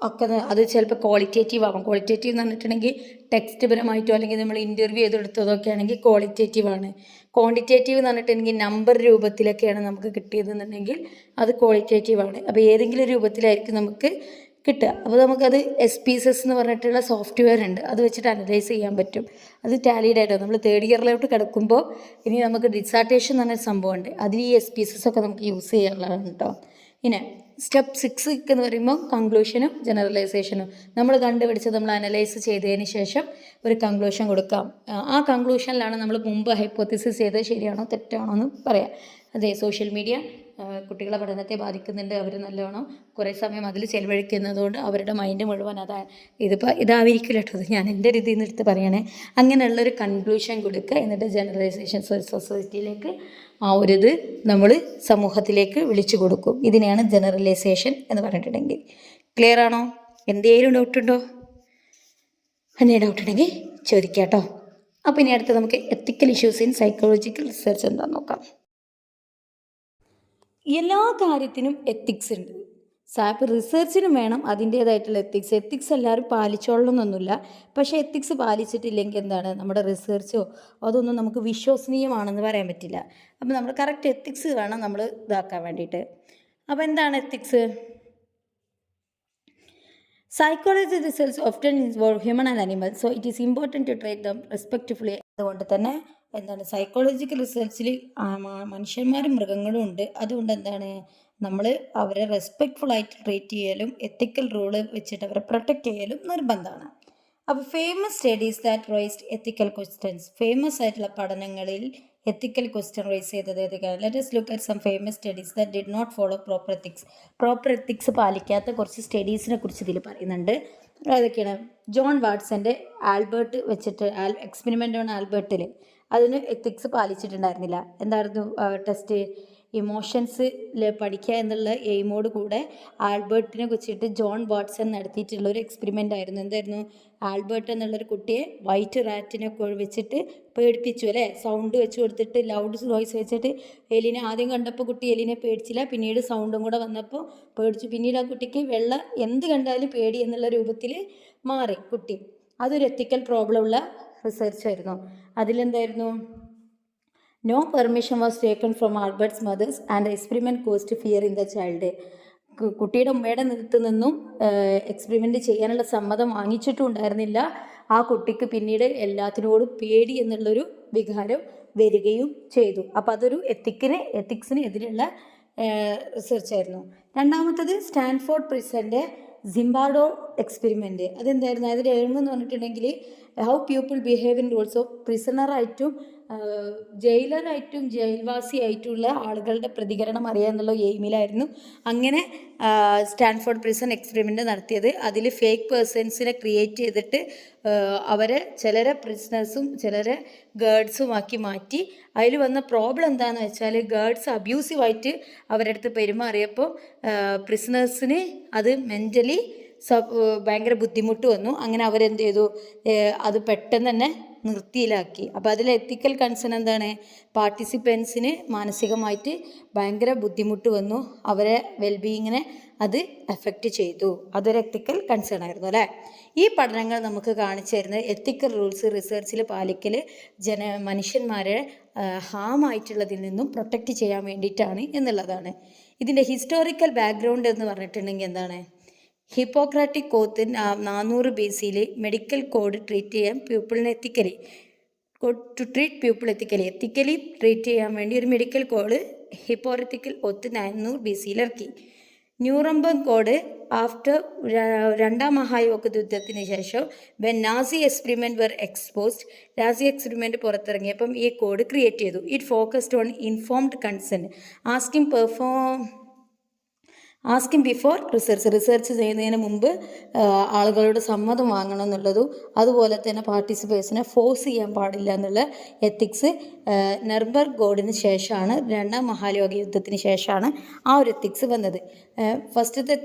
ഒക്കെ അത് ചിലപ്പോൾ ക്വാളിറ്റേറ്റീവ് ആവാം. ക്വാളിറ്റേറ്റീവ് എന്ന് പറഞ്ഞിട്ടുണ്ടെങ്കിൽ ടെക്സ്റ്റ് പരമായിട്ടോ അല്ലെങ്കിൽ നമ്മൾ ഇൻ്റർവ്യൂ ചെയ്തെടുത്തതൊക്കെ ആണെങ്കിൽ ക്വാളിറ്റേറ്റീവ് ആണ്. ക്വാണ്ടിറ്റേറ്റീവ് എന്ന് പറഞ്ഞിട്ടുണ്ടെങ്കിൽ നമ്പർ രൂപത്തിലൊക്കെയാണ് നമുക്ക് കിട്ടിയതെന്നുണ്ടെങ്കിൽ അത് ക്വാളിറ്റേറ്റീവ് ആണ്. അപ്പോൾ ഏതെങ്കിലും രൂപത്തിലായിരിക്കും നമുക്ക് കിട്ടുക. അപ്പോൾ നമുക്കത് SPSS എന്ന് പറഞ്ഞിട്ടുള്ള സോഫ്റ്റ്വെയർ ഉണ്ട്, അത് വെച്ചിട്ട് അനലൈസ് ചെയ്യാൻ പറ്റും. അത് ടാലിഡ് ആയിട്ടോ നമ്മൾ 3rd ഇയറിലോട്ട് കിടക്കുമ്പോൾ ഇനി നമുക്ക് ഡിസാർട്ടേഷൻ എന്ന് പറഞ്ഞൊരു സംഭവമുണ്ട്, അതിൽ ഈ SPSS ഒക്കെ നമുക്ക് യൂസ് ചെയ്യാനുള്ളതാണ് കേട്ടോ. പിന്നെ സ്റ്റെപ്പ് 6 എന്ന് പറയുമ്പോൾ കൺക്ലൂഷനും ജനറലൈസേഷനും. നമ്മൾ കണ്ടുപിടിച്ചത് നമ്മൾ അനലൈസ് ചെയ്തതിന് ശേഷം ഒരു കൺക്ലൂഷൻ കൊടുക്കാം. ആ കൺക്ലൂഷനിലാണ് നമ്മൾ മുമ്പ് ഹൈപ്പോത്തിസിസ് ചെയ്തത് ശരിയാണോ തെറ്റാണോ എന്ന് പറയാം. അതെ, സോഷ്യൽ മീഡിയ കുട്ടികളെ പഠനത്തെ ബാധിക്കുന്നുണ്ട്. അവർ നല്ലോണം കുറേ സമയം അതിൽ ചെലവഴിക്കുന്നതുകൊണ്ട് അവരുടെ മൈൻഡ് മുഴുവൻ ഇതായിരിക്കില്ല കേട്ടോ. അത് ഞാൻ എൻ്റെ രീതിയിൽ നിന്ന് എടുത്ത് പറയണേ. അങ്ങനെയുള്ളൊരു കൺക്ലൂഷൻ കൊടുക്കുക, എന്നിട്ട് ജനറലൈസേഷൻ സൊസൈറ്റിയിലേക്ക് ആ ഒരു ഇത് നമ്മൾ സമൂഹത്തിലേക്ക് വിളിച്ചു കൊടുക്കും. ഇതിനെയാണ് ജനറലൈസേഷൻ എന്ന് പറഞ്ഞിട്ടുണ്ടെങ്കിൽ. ക്ലിയർ ആണോ? എന്തെങ്കിലും ഡൗട്ടുണ്ടോ? എന്തെങ്കിലും ഡൗട്ട് ഉണ്ടെങ്കിൽ ചോദിക്കാം കേട്ടോ. അപ്പോൾ ഇനി അടുത്ത് നമുക്ക് ethical issues in psychological research എന്താണെന്ന് നോക്കാം. എല്ലാ കാര്യത്തിനും എത്തിക്സ് ഉണ്ട്. ഇപ്പോൾ റിസർച്ചിനും വേണം അതിൻ്റേതായിട്ടുള്ള എത്തിക്സ്. എത്തിക്സ് എല്ലാവരും പാലിച്ചോളണമെന്നൊന്നുമില്ല. പക്ഷേ എത്തിക്സ് പാലിച്ചിട്ടില്ലെങ്കിൽ എന്താണ്, നമ്മുടെ റിസർച്ചോ അതൊന്നും നമുക്ക് വിശ്വസനീയമാണെന്ന് പറയാൻ പറ്റില്ല. അപ്പോൾ നമ്മൾ കറക്റ്റ് എത്തിക്സ് വേണം നമ്മൾ ഇതാക്കാൻ വേണ്ടിയിട്ട്. അപ്പോൾ എന്താണ് ethics? Psychology research often involve human and animal, so it is important to treat them respectfully. അതുകൊണ്ട് തന്നെ എന്താണ്, സൈക്കോളജിക്കൽ റിസർച്ചിൽ മനുഷ്യന്മാരും മൃഗങ്ങളും ഉണ്ട്. അതുകൊണ്ട് എന്താണ്, നമ്മൾ അവരെ റെസ്പെക്റ്റ്ഫുള്ളായിട്ട് ട്രീറ്റ് ചെയ്യലും എത്തിക്കൽ റൂള് വെച്ചിട്ട് അവരെ പ്രൊട്ടക്റ്റ് ചെയ്യലും നിർബന്ധമാണ്. അപ്പോൾ famous studies that raised ethical questions, famous ആയിട്ടുള്ള പഠനങ്ങളിൽ എത്തിക്കൽ ക്വസ്റ്റ്യൻ റൈസ് ചെയ്തത് ഏതൊക്കെയാണ്? Let us look at some famous studies that did not follow proper ethics. Proper ethics പാലിക്കാത്ത കുറച്ച് സ്റ്റഡീസിനെ കുറിച്ച് ഇതിൽ പറയുന്നുണ്ട്. ഏതൊക്കെയാണ്? ജോൺ വാട്സൻ്റെ ആൽബർട്ട് വെച്ചിട്ട് എക്സ്പെരിമെൻ്റ് ഓൺ ആൽബർട്ടിൽ അതിന് എത്തിക്സ് പാലിച്ചിട്ടുണ്ടായിരുന്നില്ല. എന്തായിരുന്നു ടെസ്റ്റ്? ഇമോഷൻസിൽ പഠിക്കുക എന്നുള്ള എയിമോട് കൂടെ ആൽബർട്ടിനെ വെച്ചിട്ട് ജോൺ വാട്സൺ നടത്തിയിട്ടുള്ളൊരു എക്സ്പെരിമെൻ്റ് ആയിരുന്നു. എന്തായിരുന്നു? ആൽബർട്ട് എന്നുള്ളൊരു കുട്ടിയെ വൈറ്റ് റാറ്റിനെ വെച്ചിട്ട് പേടിപ്പിച്ചു അല്ലേ, സൗണ്ട് വെച്ച് കൊടുത്തിട്ട് ലൗഡ് വോയിസ് വെച്ചിട്ട്. എലിനെ ആദ്യം കണ്ടപ്പോൾ കുട്ടി എലിനെ പേടിച്ചില്ല, പിന്നീട് സൗണ്ടും കൂടെ വന്നപ്പോൾ പേടിച്ചു. പിന്നീട് ആ കുട്ടിക്ക് എന്ത് കണ്ടാലും പേടി എന്നുള്ള രൂപത്തിൽ മാറി കുട്ടി. അതൊരു എത്തിക്കൽ പ്രോബ്ലം ഉള്ള റിസർച്ച് ആയിരുന്നു. അതിലെന്തായിരുന്നു? No permission was taken from Albert's mothers and the experiment caused fear in the child. കുട്ടിയുടെ ഉമ്മയുടെ അടുത്ത് നിന്നും എക്സ്പെരിമെൻ്റ് ചെയ്യാനുള്ള സമ്മതം വാങ്ങിച്ചിട്ടും ഉണ്ടായിരുന്നില്ല. ആ കുട്ടിക്ക് പിന്നീട് എല്ലാത്തിനോടും പേടി എന്നുള്ളൊരു വികാരം വരികയും ചെയ്തു. അപ്പോൾ അതൊരു എത്തിക്സിന് എതിരുള്ള റിസർച്ചായിരുന്നു. രണ്ടാമത്തത് സ്റ്റാൻഫോർഡ് പ്രിസൻ്റെ സിംബാർഡോ എക്സ്പെരിമെൻറ്റ്. അതെന്തായിരുന്നു? അതിൽ എഴുമെന്ന് പറഞ്ഞിട്ടുണ്ടെങ്കിൽ how people behave in rules of പ്രിസണറായിട്ടും ജയിലറായിട്ടും ജയിൽവാസിയായിട്ടുള്ള ആളുകളുടെ പ്രതികരണം അറിയാമെന്നുള്ള എയിമിലായിരുന്നു അങ്ങനെ സ്റ്റാൻഫോർഡ് പ്രിസൺ എക്സ്പെരിമെൻ്റ് നടത്തിയത്. അതിൽ ഫേക്ക് പേഴ്സൺസിനെ ക്രിയേറ്റ് ചെയ്തിട്ട് അവരെ ചിലരെ പ്രിസണേഴ്സും ചിലരെ ഗേർഡ്സുമാക്കി മാറ്റി. അതിൽ വന്ന പ്രോബ്ലം എന്താണെന്ന് വെച്ചാൽ ഗേർഡ്സ് അബ്യൂസീവായിട്ട് അവരുടെ അടുത്ത് പെരുമാറിയപ്പോൾ പ്രിസണേഴ്സിന് അത് മെൻ്റലി ഭയങ്കര ബുദ്ധിമുട്ട് വന്നു. അങ്ങനെ അവരെന്ത് ചെയ്തു? അത് പെട്ടെന്ന് തന്നെ നിർത്തിയിലാക്കി. അപ്പോൾ അതിൽ എത്തിക്കൽ കൺസേൺ എന്താണ്? പാർട്ടിസിപ്പൻസിന് മാനസികമായിട്ട് ഭയങ്കര ബുദ്ധിമുട്ട് വന്നു, അവരെ വെൽബീയിങ്ങിനെ അത് എഫക്റ്റ് ചെയ്തു. അതൊരു എത്തിക്കൽ കൺസേൺ ആയിരുന്നു അല്ലേ. ഈ പഠനങ്ങൾ നമുക്ക് കാണിച്ചു തരുന്നത് എത്തിക്കൽ റൂൾസ് റിസർച്ചിൽ പാലിക്കൽ മനുഷ്യന്മാരെ ഹാമായിട്ടുള്ളതിൽ നിന്നും പ്രൊട്ടക്റ്റ് ചെയ്യാൻ വേണ്ടിയിട്ടാണ് എന്നുള്ളതാണ്. ഇതിൻ്റെ ഹിസ്റ്റോറിക്കൽ ബാക്ക്ഗ്രൗണ്ട് എന്ന് പറഞ്ഞിട്ടുണ്ടെങ്കിൽ എന്താണ്? Hippocratic oath 400 BC medical code treat ചെയ്യാൻ പീപ്പിളിനെ എത്തിക്കലി ട്രീറ്റ് ചെയ്യാൻ വേണ്ടി ഒരു medical code Hippocratic oath 400 BC ഇറക്കി. ന്യൂറംബർഗ് കോഡ് ആഫ്റ്റർ രണ്ടാം മഹായുദ്ധത്തിന് ശേഷം when Nazi experiment were exposed, Nazi experiment പുറത്തിറങ്ങിയപ്പം ഈ കോഡ് ക്രിയേറ്റ് ചെയ്തു. It focused on informed consent, asking before research ചെയ്യുന്നതിന് മുമ്പ് ആളുകളുടെ സമ്മതം വാങ്ങണം എന്നുള്ളതും അതുപോലെ തന്നെ പാർട്ടിസിപ്പേഴ്സിനെ ഫോഴ്സ് ചെയ്യാൻ പാടില്ല എന്നുള്ള എത്തിക്സ് നർബർഗ് കോഡിന് ശേഷമാണ്, രണ്ടാം മഹാലോക യുദ്ധത്തിന് ശേഷമാണ് ആ ഒരു എത്തിക്സ് വന്നത്. ഫസ്റ്റത്തെ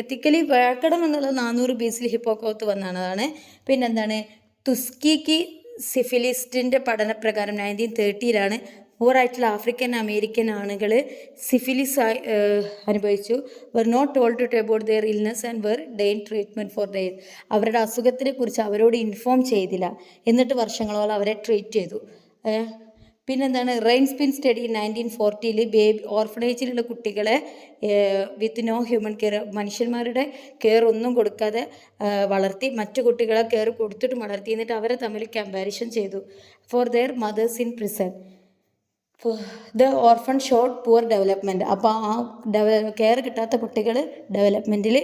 എത്തിക്കലി വഴക്കടം എന്നുള്ളത് 400 BC ഹിപ്പോക്രാറ്റ് വന്നതാണ്. പിന്നെന്താണ്? തുസ്കിക്ക് സിഫിലിസ്റ്റിൻ്റെ പഠനപ്രകാരം 1930 പൂറായിട്ടുള്ള ആഫ്രിക്കൻ അമേരിക്കൻ ആണുകൾ സിഫിലിസ് അനുഭവിച്ചു. Were not told to about their illness and were denied treatment for their. അവരുടെ അസുഖത്തിനെ കുറിച്ച് അവരോട് ഇൻഫോം ചെയ്തില്ല, എന്നിട്ട് വർഷങ്ങളോളം അവരെ ട്രീറ്റ് ചെയ്തു. പിന്നെന്താണ്, റെയിൻസ്പിൻ സ്റ്റഡി 1940 ബേബി ഓർഫനേജിലുള്ള കുട്ടികളെ വിത്ത് നോ ഹ്യൂമൻ കെയർ, മനുഷ്യന്മാരുടെ കെയർ ഒന്നും കൊടുക്കാതെ വളർത്തി, മറ്റു കുട്ടികളെ കെയർ കൊടുത്തിട്ട് വളർത്തി, എന്നിട്ട് അവരെ തമ്മിൽ കമ്പാരിസൺ ചെയ്തു. For their mothers in prison the orphan showed poor development. അപ്പോൾ ആ കെയർ കിട്ടാത്ത കുട്ടികൾ ഡെവലപ്മെൻറ്റിൽ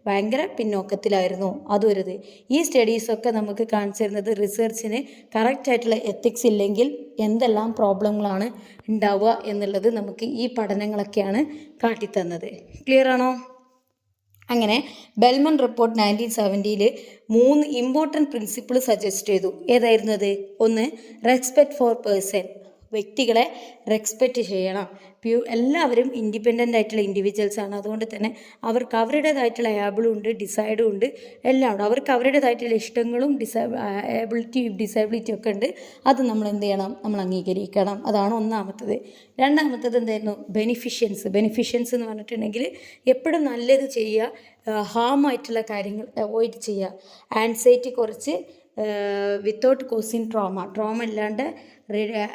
ഭയങ്കര പിന്നോക്കത്തിലായിരുന്നു. അതൊരുത്. ഈ സ്റ്റഡീസൊക്കെ നമുക്ക് കാണിച്ചു തരുന്നത് റിസർച്ചിന് കറക്റ്റായിട്ടുള്ള എത്തിക്സ് ഇല്ലെങ്കിൽ എന്തെല്ലാം പ്രോബ്ലങ്ങളാണ് ഉണ്ടാവുക എന്നുള്ളത് നമുക്ക് ഈ പഠനങ്ങളൊക്കെയാണ് കാട്ടിത്തന്നത്. ക്ലിയർ ആണോ? അങ്ങനെ ബെൽമൺ റിപ്പോർട്ട് 1970 3 ഇമ്പോർട്ടൻറ്റ് പ്രിൻസിപ്പിൾ സജസ്റ്റ് ചെയ്തു. ഏതായിരുന്നത്? ഒന്ന്, റെസ്പെക്ട് ഫോർ പേഴ്സൺ, വ്യക്തികളെ റെസ്പെക്റ്റ് ചെയ്യണം. എല്ലാവരും ഇൻഡിപെൻഡൻ്റ് ആയിട്ടുള്ള ഇൻഡിവിജ്വൽസ് ആണ്. അതുകൊണ്ട് തന്നെ അവർക്ക് അവരുടേതായിട്ടുള്ള ഏബിളും ഉണ്ട്, ഡിസൈഡും ഉണ്ട്, എല്ലാം ഉണ്ട്. അവർക്ക് അവരുടേതായിട്ടുള്ള ഇഷ്ടങ്ങളും ഡിസബിലിറ്റി ഒക്കെ ഉണ്ട്. അത് നമ്മൾ എന്ത് ചെയ്യണം? നമ്മൾ അംഗീകരിക്കണം. അതാണ് ഒന്നാമത്തത്. രണ്ടാമത്തത് എന്തായിരുന്നു? ബെനിഫിഷ്യൻസ് എന്ന് പറഞ്ഞിട്ടുണ്ടെങ്കിൽ എപ്പോഴും നല്ലത് ചെയ്യുക, ഹാമായിട്ടുള്ള കാര്യങ്ങൾ അവോയ്ഡ് ചെയ്യുക, ആൻസൈറ്റി കുറച്ച്, വിത്തൗട്ട് കോസിങ് ട്രോമ ഇല്ലാണ്ട്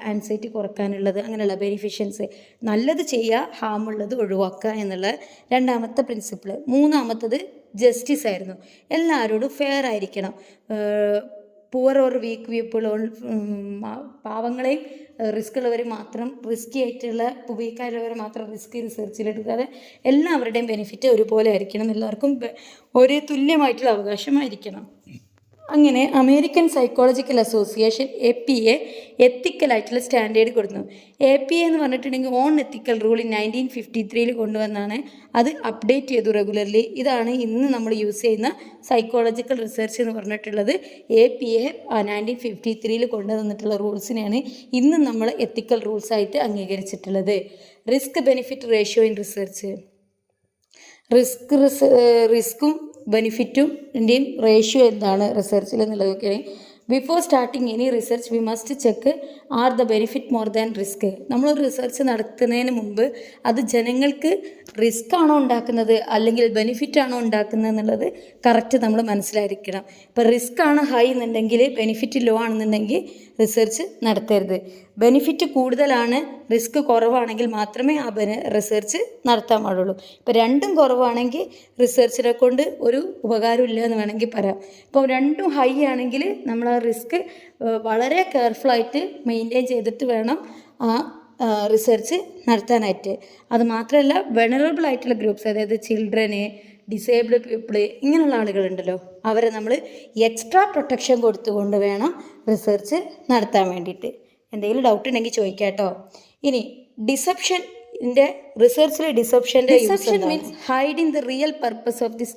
ആൻസൈറ്റി കുറക്കാനുള്ളത്, അങ്ങനെയുള്ള ബെനിഫിഷ്യൻസ്. നല്ലത് ചെയ്യുക, ഹാമുള്ളത് ഒഴിവാക്കുക എന്നുള്ള രണ്ടാമത്തെ പ്രിൻസിപ്പിൾ. മൂന്നാമത്തത് ജസ്റ്റിസ് ആയിരുന്നു. എല്ലാവരോടും ഫെയർ ആയിരിക്കണം. പുവർ ഓർ വീക്ക് പീപ്പിൾ, പാവങ്ങളെയും റിസ്ക് ഉള്ളവർ മാത്രം, റിസ്കി ആയിട്ടുള്ള വീക്കായിട്ടുള്ളവർ മാത്രം റിസർച്ചിലെടുക്കാതെ എല്ലാവരുടെയും ബെനിഫിറ്റ് ഒരുപോലെ ആയിരിക്കണം. എല്ലാവർക്കും ഒരേ തുല്യമായിട്ടുള്ള അവകാശമായിരിക്കണം. അങ്ങനെ അമേരിക്കൻ സൈക്കോളജിക്കൽ അസോസിയേഷൻ APA എത്തിക്കലായിട്ടുള്ള സ്റ്റാൻഡേർഡ് കൊടുത്തു. APA എന്ന് പറഞ്ഞിട്ടുണ്ടെങ്കിൽ ഓൺ എത്തിക്കൽ റൂൾ 1953 കൊണ്ടുവന്നാണ്. അത് അപ്ഡേറ്റ് ചെയ്തു റെഗുലർലി. ഇതാണ് ഇന്ന് നമ്മൾ യൂസ് ചെയ്യുന്ന സൈക്കോളജിക്കൽ റിസർച്ച് എന്ന് പറഞ്ഞിട്ടുള്ളത്. APA 1953 കൊണ്ടുവന്നിട്ടുള്ള റൂൾസിനെയാണ് ഇന്ന് നമ്മൾ എത്തിക്കൽ റൂൾസായിട്ട് അംഗീകരിച്ചിട്ടുള്ളത്. Risk benefit ratio in research. റിസ്ക്കും ബെനിഫിറ്റിൻ്റെയും റേഷ്യോ എന്താണ് റിസർച്ചിൽ എന്നുള്ളതൊക്കെയാണ്. Before starting any research we must check are the benefit more than risk. നമ്മൾ റിസർച്ച് നടത്തുന്നതിന് മുമ്പ് അത് ജനങ്ങൾക്ക് റിസ്ക് ആണോ ഉണ്ടാക്കുന്നത് അല്ലെങ്കിൽ ബെനിഫിറ്റ് ആണോ ഉണ്ടാക്കുന്നത് എന്നുള്ളത് കറക്റ്റ് നമ്മൾ മനസ്സിലായിരിക്കണം. ഇപ്പോൾ റിസ്ക് ആണ് ഹൈ എന്നുണ്ടെങ്കിൽ ബെനിഫിറ്റ് ലോ ആണെന്നുണ്ടെങ്കിൽ റിസർച്ച് നടത്തരുത്. ബെനിഫിറ്റ് കൂടുതലാണ്, റിസ്ക് കുറവാണെങ്കിൽ മാത്രമേ ആ റിസർച്ച് നടത്താൻ പാടുള്ളൂ. ഇപ്പോൾ രണ്ടും കുറവാണെങ്കിൽ റിസർച്ചിനെ കൊണ്ട് ഒരു ഉപകാരമില്ല എന്ന് വേണമെങ്കിൽ പറയാം. ഇപ്പോൾ രണ്ടും ഹൈ ആണെങ്കിൽ നമ്മൾ ആ റിസ്ക് വളരെ കെയർഫുള്ളായിട്ട് മെയിൻറ്റെയിൻ ചെയ്തിട്ട് വേണം ആ റിസർച്ച് നടത്താനായിട്ട്. അത് മാത്രമല്ല വെനറബിൾ ആയിട്ടുള്ള ഗ്രൂപ്പ്സ്, അതായത് ചിൽഡ്രന്, ഡിസേബിൾഡ് പീപ്പിൾ, ഇങ്ങനെയുള്ള ആളുകളുണ്ടല്ലോ, അവരെ നമ്മൾ എക്സ്ട്രാ പ്രൊട്ടക്ഷൻ കൊടുത്തുകൊണ്ട് വേണം റിസർച്ച് നടത്താൻ വേണ്ടിയിട്ട്. എന്തെങ്കിലും ഡൗട്ട് ഉണ്ടെങ്കിൽ ചോദിക്കാം കേട്ടോ. ഇനി ഡിസെപ്ഷൻ്റെ deception means hiding the real purpose of the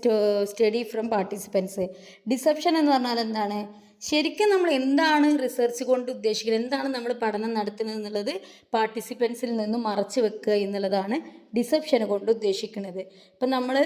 study from participants. Deception എന്ന് പറഞ്ഞാൽ എന്താണ്? ശരിക്കും നമ്മൾ എന്താണ് റിസർച്ച് കൊണ്ട് ഉദ്ദേശിക്കുന്നത്, എന്താണ് നമ്മൾ പഠനം നടത്തുന്നത് എന്നുള്ളത് പാർട്ടിസിപ്പൻസിൽ നിന്നും മറച്ചു വെക്കുക എന്നുള്ളതാണ് ഡിസെപ്ഷനെ കൊണ്ട് ഉദ്ദേശിക്കുന്നത്. ഇപ്പം നമ്മൾ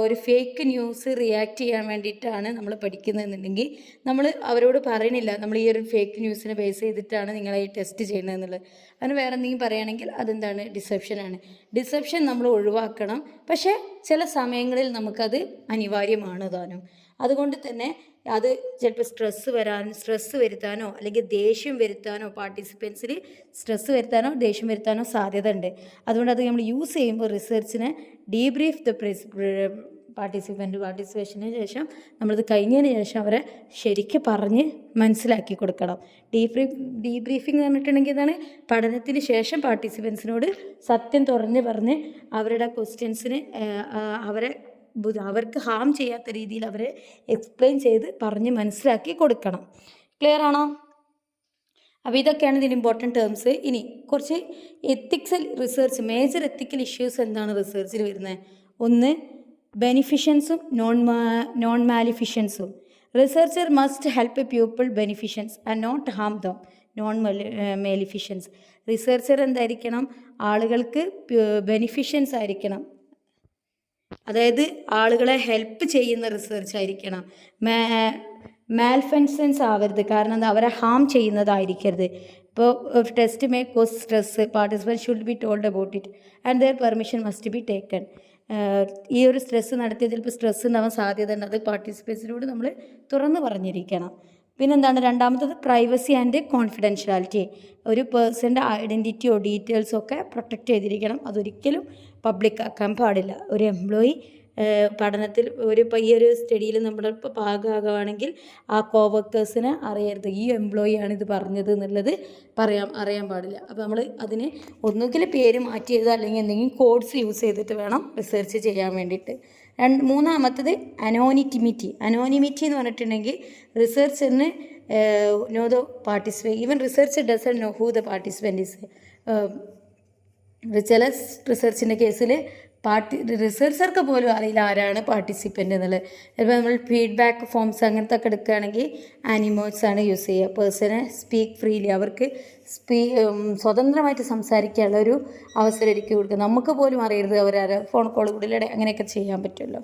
ഒരു ഫേക്ക് ന്യൂസ് റിയാക്ട് ചെയ്യാൻ വേണ്ടിയിട്ടാണ് നമ്മൾ പഠിക്കുന്നതെന്നുണ്ടെങ്കിൽ നമ്മൾ അവരോട് പറയണില്ല നമ്മൾ ഈ ഒരു ഫേക്ക് ന്യൂസിനെ ബേസ് ചെയ്തിട്ടാണ് നിങ്ങളെ ഈ ടെസ്റ്റ് ചെയ്യുന്നത് എന്നുള്ളത്. അതിന് വേറെ എന്തെങ്കിലും പറയുകയാണെങ്കിൽ അതെന്താണ്? ഡിസെപ്ഷനാണ്. ഡിസെപ്ഷൻ നമ്മൾ ഒഴിവാക്കണം. പക്ഷേ ചില സമയങ്ങളിൽ നമുക്കത് അനിവാര്യമാണ് താനും. അതുകൊണ്ട് തന്നെ അത് ചിലപ്പോൾ സ്ട്രെസ്സ് വരുത്താനോ അല്ലെങ്കിൽ ദേഷ്യം വരുത്താനോ, പാർട്ടിസിപ്പൻസിൽ സ്ട്രെസ്സ് വരുത്താനോ ദേഷ്യം വരുത്താനോ സാധ്യത ഉണ്ട്. അതുകൊണ്ട് അത് നമ്മൾ യൂസ് ചെയ്യുമ്പോൾ റിസർച്ചിനെ ഡീബ്രീഫ് ദ പാർട്ടിസിപ്പേഷന് ശേഷം നമ്മളത് കഴിഞ്ഞതിന് ശേഷം അവരെ ശരിക്കും പറഞ്ഞ് മനസ്സിലാക്കി കൊടുക്കണം. ഡീബ്രീഫിംഗ് എന്ന് പറഞ്ഞിട്ടുണ്ടെങ്കിൽ ഇതാണ് പഠനത്തിന് ശേഷം പാർട്ടിസിപ്പൻസിനോട് സത്യം തുറന്ന് പറഞ്ഞ് അവരുടെ ക്വസ്റ്റ്യൻസിന് അവർക്ക് ഹാം ചെയ്യാത്ത രീതിയിൽ അവരെ എക്സ്പ്ലെയിൻ ചെയ്ത് പറഞ്ഞ് മനസ്സിലാക്കി കൊടുക്കണം. ക്ലിയർ ആണോ? അപ്പോൾ ഇതൊക്കെയാണ് ഇതിൻ്റെ ഇമ്പോർട്ടൻറ്റ് ടേംസ്. ഇനി കുറച്ച് ethical research, major ethical issues എന്താണ് റിസർച്ചിൽ വരുന്നത്? ഒന്ന്, ബെനിഫിഷ്യൻസും നോൺ മാലിഫിഷ്യൻസും. Researcher must help a pupil beneficence and not harm them non maleficence. Researcher എന്തായിരിക്കണം? ആളുകൾക്ക് ബെനിഫിഷ്യൻസ് ആയിരിക്കണം, അതായത് ആളുകളെ ഹെൽപ്പ് ചെയ്യുന്ന റിസർച്ച് ആയിരിക്കണം. മാൽഫങ്ഷൻസ് ആവരുത്, കാരണം എന്താ, അവരെ ഹാം ചെയ്യുന്നതായിരിക്കരുത്. ഇപ്പോൾ test may cos stress, participant should be told about it and their permission must be taken. ഈ ഒരു സ്ട്രെസ്സ് നടത്തിയ ചിലപ്പോൾ സ്ട്രെസ്സ് ഉണ്ടാവാൻ സാധ്യത ഉണ്ട്, അത് പാർട്ടിസിപ്പൻസിനോട് നമ്മൾ തുറന്ന് പറഞ്ഞിരിക്കണം. പിന്നെന്താണ് രണ്ടാമത്തത്, പ്രൈവസി ആൻഡ് കോൺഫിഡൻഷ്യാലിറ്റി. ഒരു പേഴ്സൻ്റെ ഐഡൻറ്റിറ്റിയോ ഡീറ്റെയിൽസോ ഒക്കെ പ്രൊട്ടക്റ്റ് ചെയ്തിരിക്കണം, അതൊരിക്കലും പബ്ലിക് ആക്കാൻ പാടില്ല. ഒരു എംപ്ലോയി പഠനത്തിൽ ഇപ്പോൾ ഈ ഒരു സ്റ്റഡിയിൽ നമ്മളിപ്പോൾ ഭാഗമാകുകയാണെങ്കിൽ ആ കോവർക്കേഴ്സിനെ അറിയരുത് ഈ എംപ്ലോയി ആണ് ഇത് പറഞ്ഞത് എന്നുള്ളത് അറിയാൻ പാടില്ല. അപ്പോൾ നമ്മൾ അതിന് ഒന്നുകിൽ പേര് മാറ്റി എഴുതുക, അല്ലെങ്കിൽ എന്തെങ്കിലും കോഡ്സ് യൂസ് ചെയ്തിട്ട് വേണം റിസർച്ച് ചെയ്യാൻ വേണ്ടിയിട്ട്. മൂന്നാമത്തത് അനോണിമിറ്റി. അനോണിമിറ്റി എന്ന് പറഞ്ഞിട്ടുണ്ടെങ്കിൽ റിസർച്ചറിന് know the participate, even research doesn't know who the participant is. ചില റിസർച്ചിൻ്റെ കേസിൽ റിസർച്ചർക്ക് പോലും അറിയില്ല ആരാണ് പാർട്ടിസിപ്പൻ്റ് എന്നുള്ളത്. ചിലപ്പോൾ നമ്മൾ ഫീഡ്ബാക്ക് ഫോംസ് അങ്ങനത്തെ ഒക്കെ എടുക്കുകയാണെങ്കിൽ ആനിമേഴ്സാണ് യൂസ് ചെയ്യുക. പേഴ്സണെ സ്പീക്ക് ഫ്രീലി, അവർക്ക് സ്വതന്ത്രമായിട്ട് സംസാരിക്കാനുള്ള ഒരു അവസരം ഒരുക്കി കൊടുക്കുക. നമുക്ക് പോലും അറിയരുത് അവരാരെ ഫോൺ കോൾ കൂടി അങ്ങനെയൊക്കെ ചെയ്യാൻ പറ്റുമല്ലോ.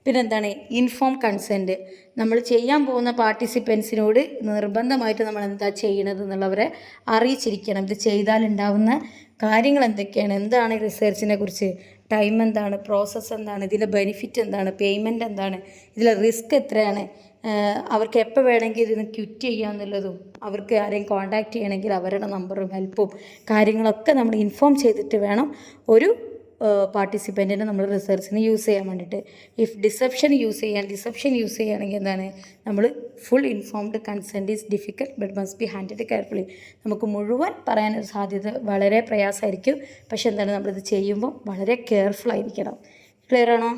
പിന്നെന്താണ് ഇൻഫോം കൺസെൻറ്റ്. നമ്മൾ ചെയ്യാൻ പോകുന്ന പാർട്ടിസിപ്പൻസിനോട് നിർബന്ധമായിട്ട് നമ്മൾ എന്താ ചെയ്യണത് എന്നുള്ളവരെ അറിയിച്ചിരിക്കണം. ഇത് ചെയ്താലുണ്ടാവുന്ന കാര്യങ്ങൾ എന്തൊക്കെയാണ്, എന്താണ് റിസർച്ചിനെ കുറിച്ച്, ടൈം എന്താണ്, പ്രോസസ്സ് എന്താണ്, ഇതിലെ ബെനിഫിറ്റ് എന്താണ്, പേയ്മെൻറ്റ് എന്താണ്, ഇതിലെ റിസ്ക് എത്രയാണ്, അവർക്ക് എപ്പോൾ വേണമെങ്കിൽ ഇതിന് ക്വിറ്റ് ചെയ്യാമെന്നുള്ളതും, അവർക്ക് ആരെയും കോൺടാക്റ്റ് ചെയ്യണമെങ്കിൽ അവരുടെ നമ്പറും ഹെൽപ്പും കാര്യങ്ങളൊക്കെ നമ്മൾ ഇൻഫോം ചെയ്തിട്ട് വേണം ഒരു പാർട്ടിസിപ്പൻറ്റിനെ നമ്മൾ റിസർച്ചിന് യൂസ് ചെയ്യാൻ വേണ്ടിയിട്ട്. ഇഫ് ഡിസെപ്ഷൻ യൂസ് ചെയ്യുകയാണെങ്കിൽ എന്താണ്, നമ്മൾ full informed consent is difficult but must be handled carefully. നമുക്ക് മുഴുവൻ പറയാനൊരു സാധ്യത വളരെ പ്രയാസമായിരിക്കും, പക്ഷെ എന്താണ് നമ്മളിത് ചെയ്യുമ്പോൾ വളരെ കെയർഫുള്ളായിരിക്കണം. ക്ലിയർ ആണോ?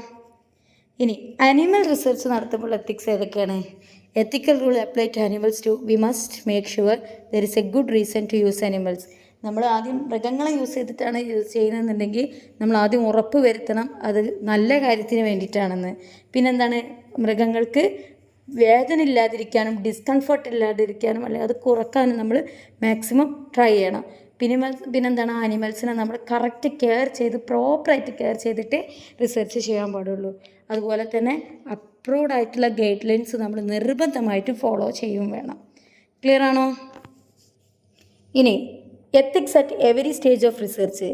ഇനി അനിമൽ റിസർച്ച് നടത്തുമ്പോൾ എത്തിക്സ് ഏതൊക്കെയാണ്? Ethical rule apply to animals to we must make sure there is a good reason to use animals. നമ്മൾ ആദ്യം മൃഗങ്ങളെ യൂസ് ചെയ്തിട്ടാണ് ചെയ്യുന്നതെന്നുണ്ടെങ്കിൽ നമ്മൾ ആദ്യം ഉറപ്പ് വരുത്തണം അത് നല്ല കാര്യത്തിന് വേണ്ടിയിട്ടാണെന്ന്. പിന്നെന്താണ്, മൃഗങ്ങൾക്ക് വേദന ഇല്ലാതിരിക്കാനും ഡിസ്കംഫർട്ട് ഇല്ലാതിരിക്കാനും അല്ലെങ്കിൽ അത് കുറക്കാനും നമ്മൾ മാക്സിമം ട്രൈ ചെയ്യണം. പിന്നെന്താണ്, ആനിമൽസിനെ നമ്മൾ കറക്റ്റ് കെയർ ചെയ്ത് പ്രോപ്പറായിട്ട് കെയർ ചെയ്തിട്ട് റിസർച്ച് ചെയ്യാൻ പാടുള്ളൂ. അതുപോലെ തന്നെ അപ്രൂവ്ഡ് ആയിട്ടുള്ള ഗൈഡ് ലൈൻസ് നമ്മൾ നിർബന്ധമായിട്ട് ഫോളോ ചെയ്യും വേണം. ക്ലിയർ ആണോ? ഇനി ethics at every stage of research.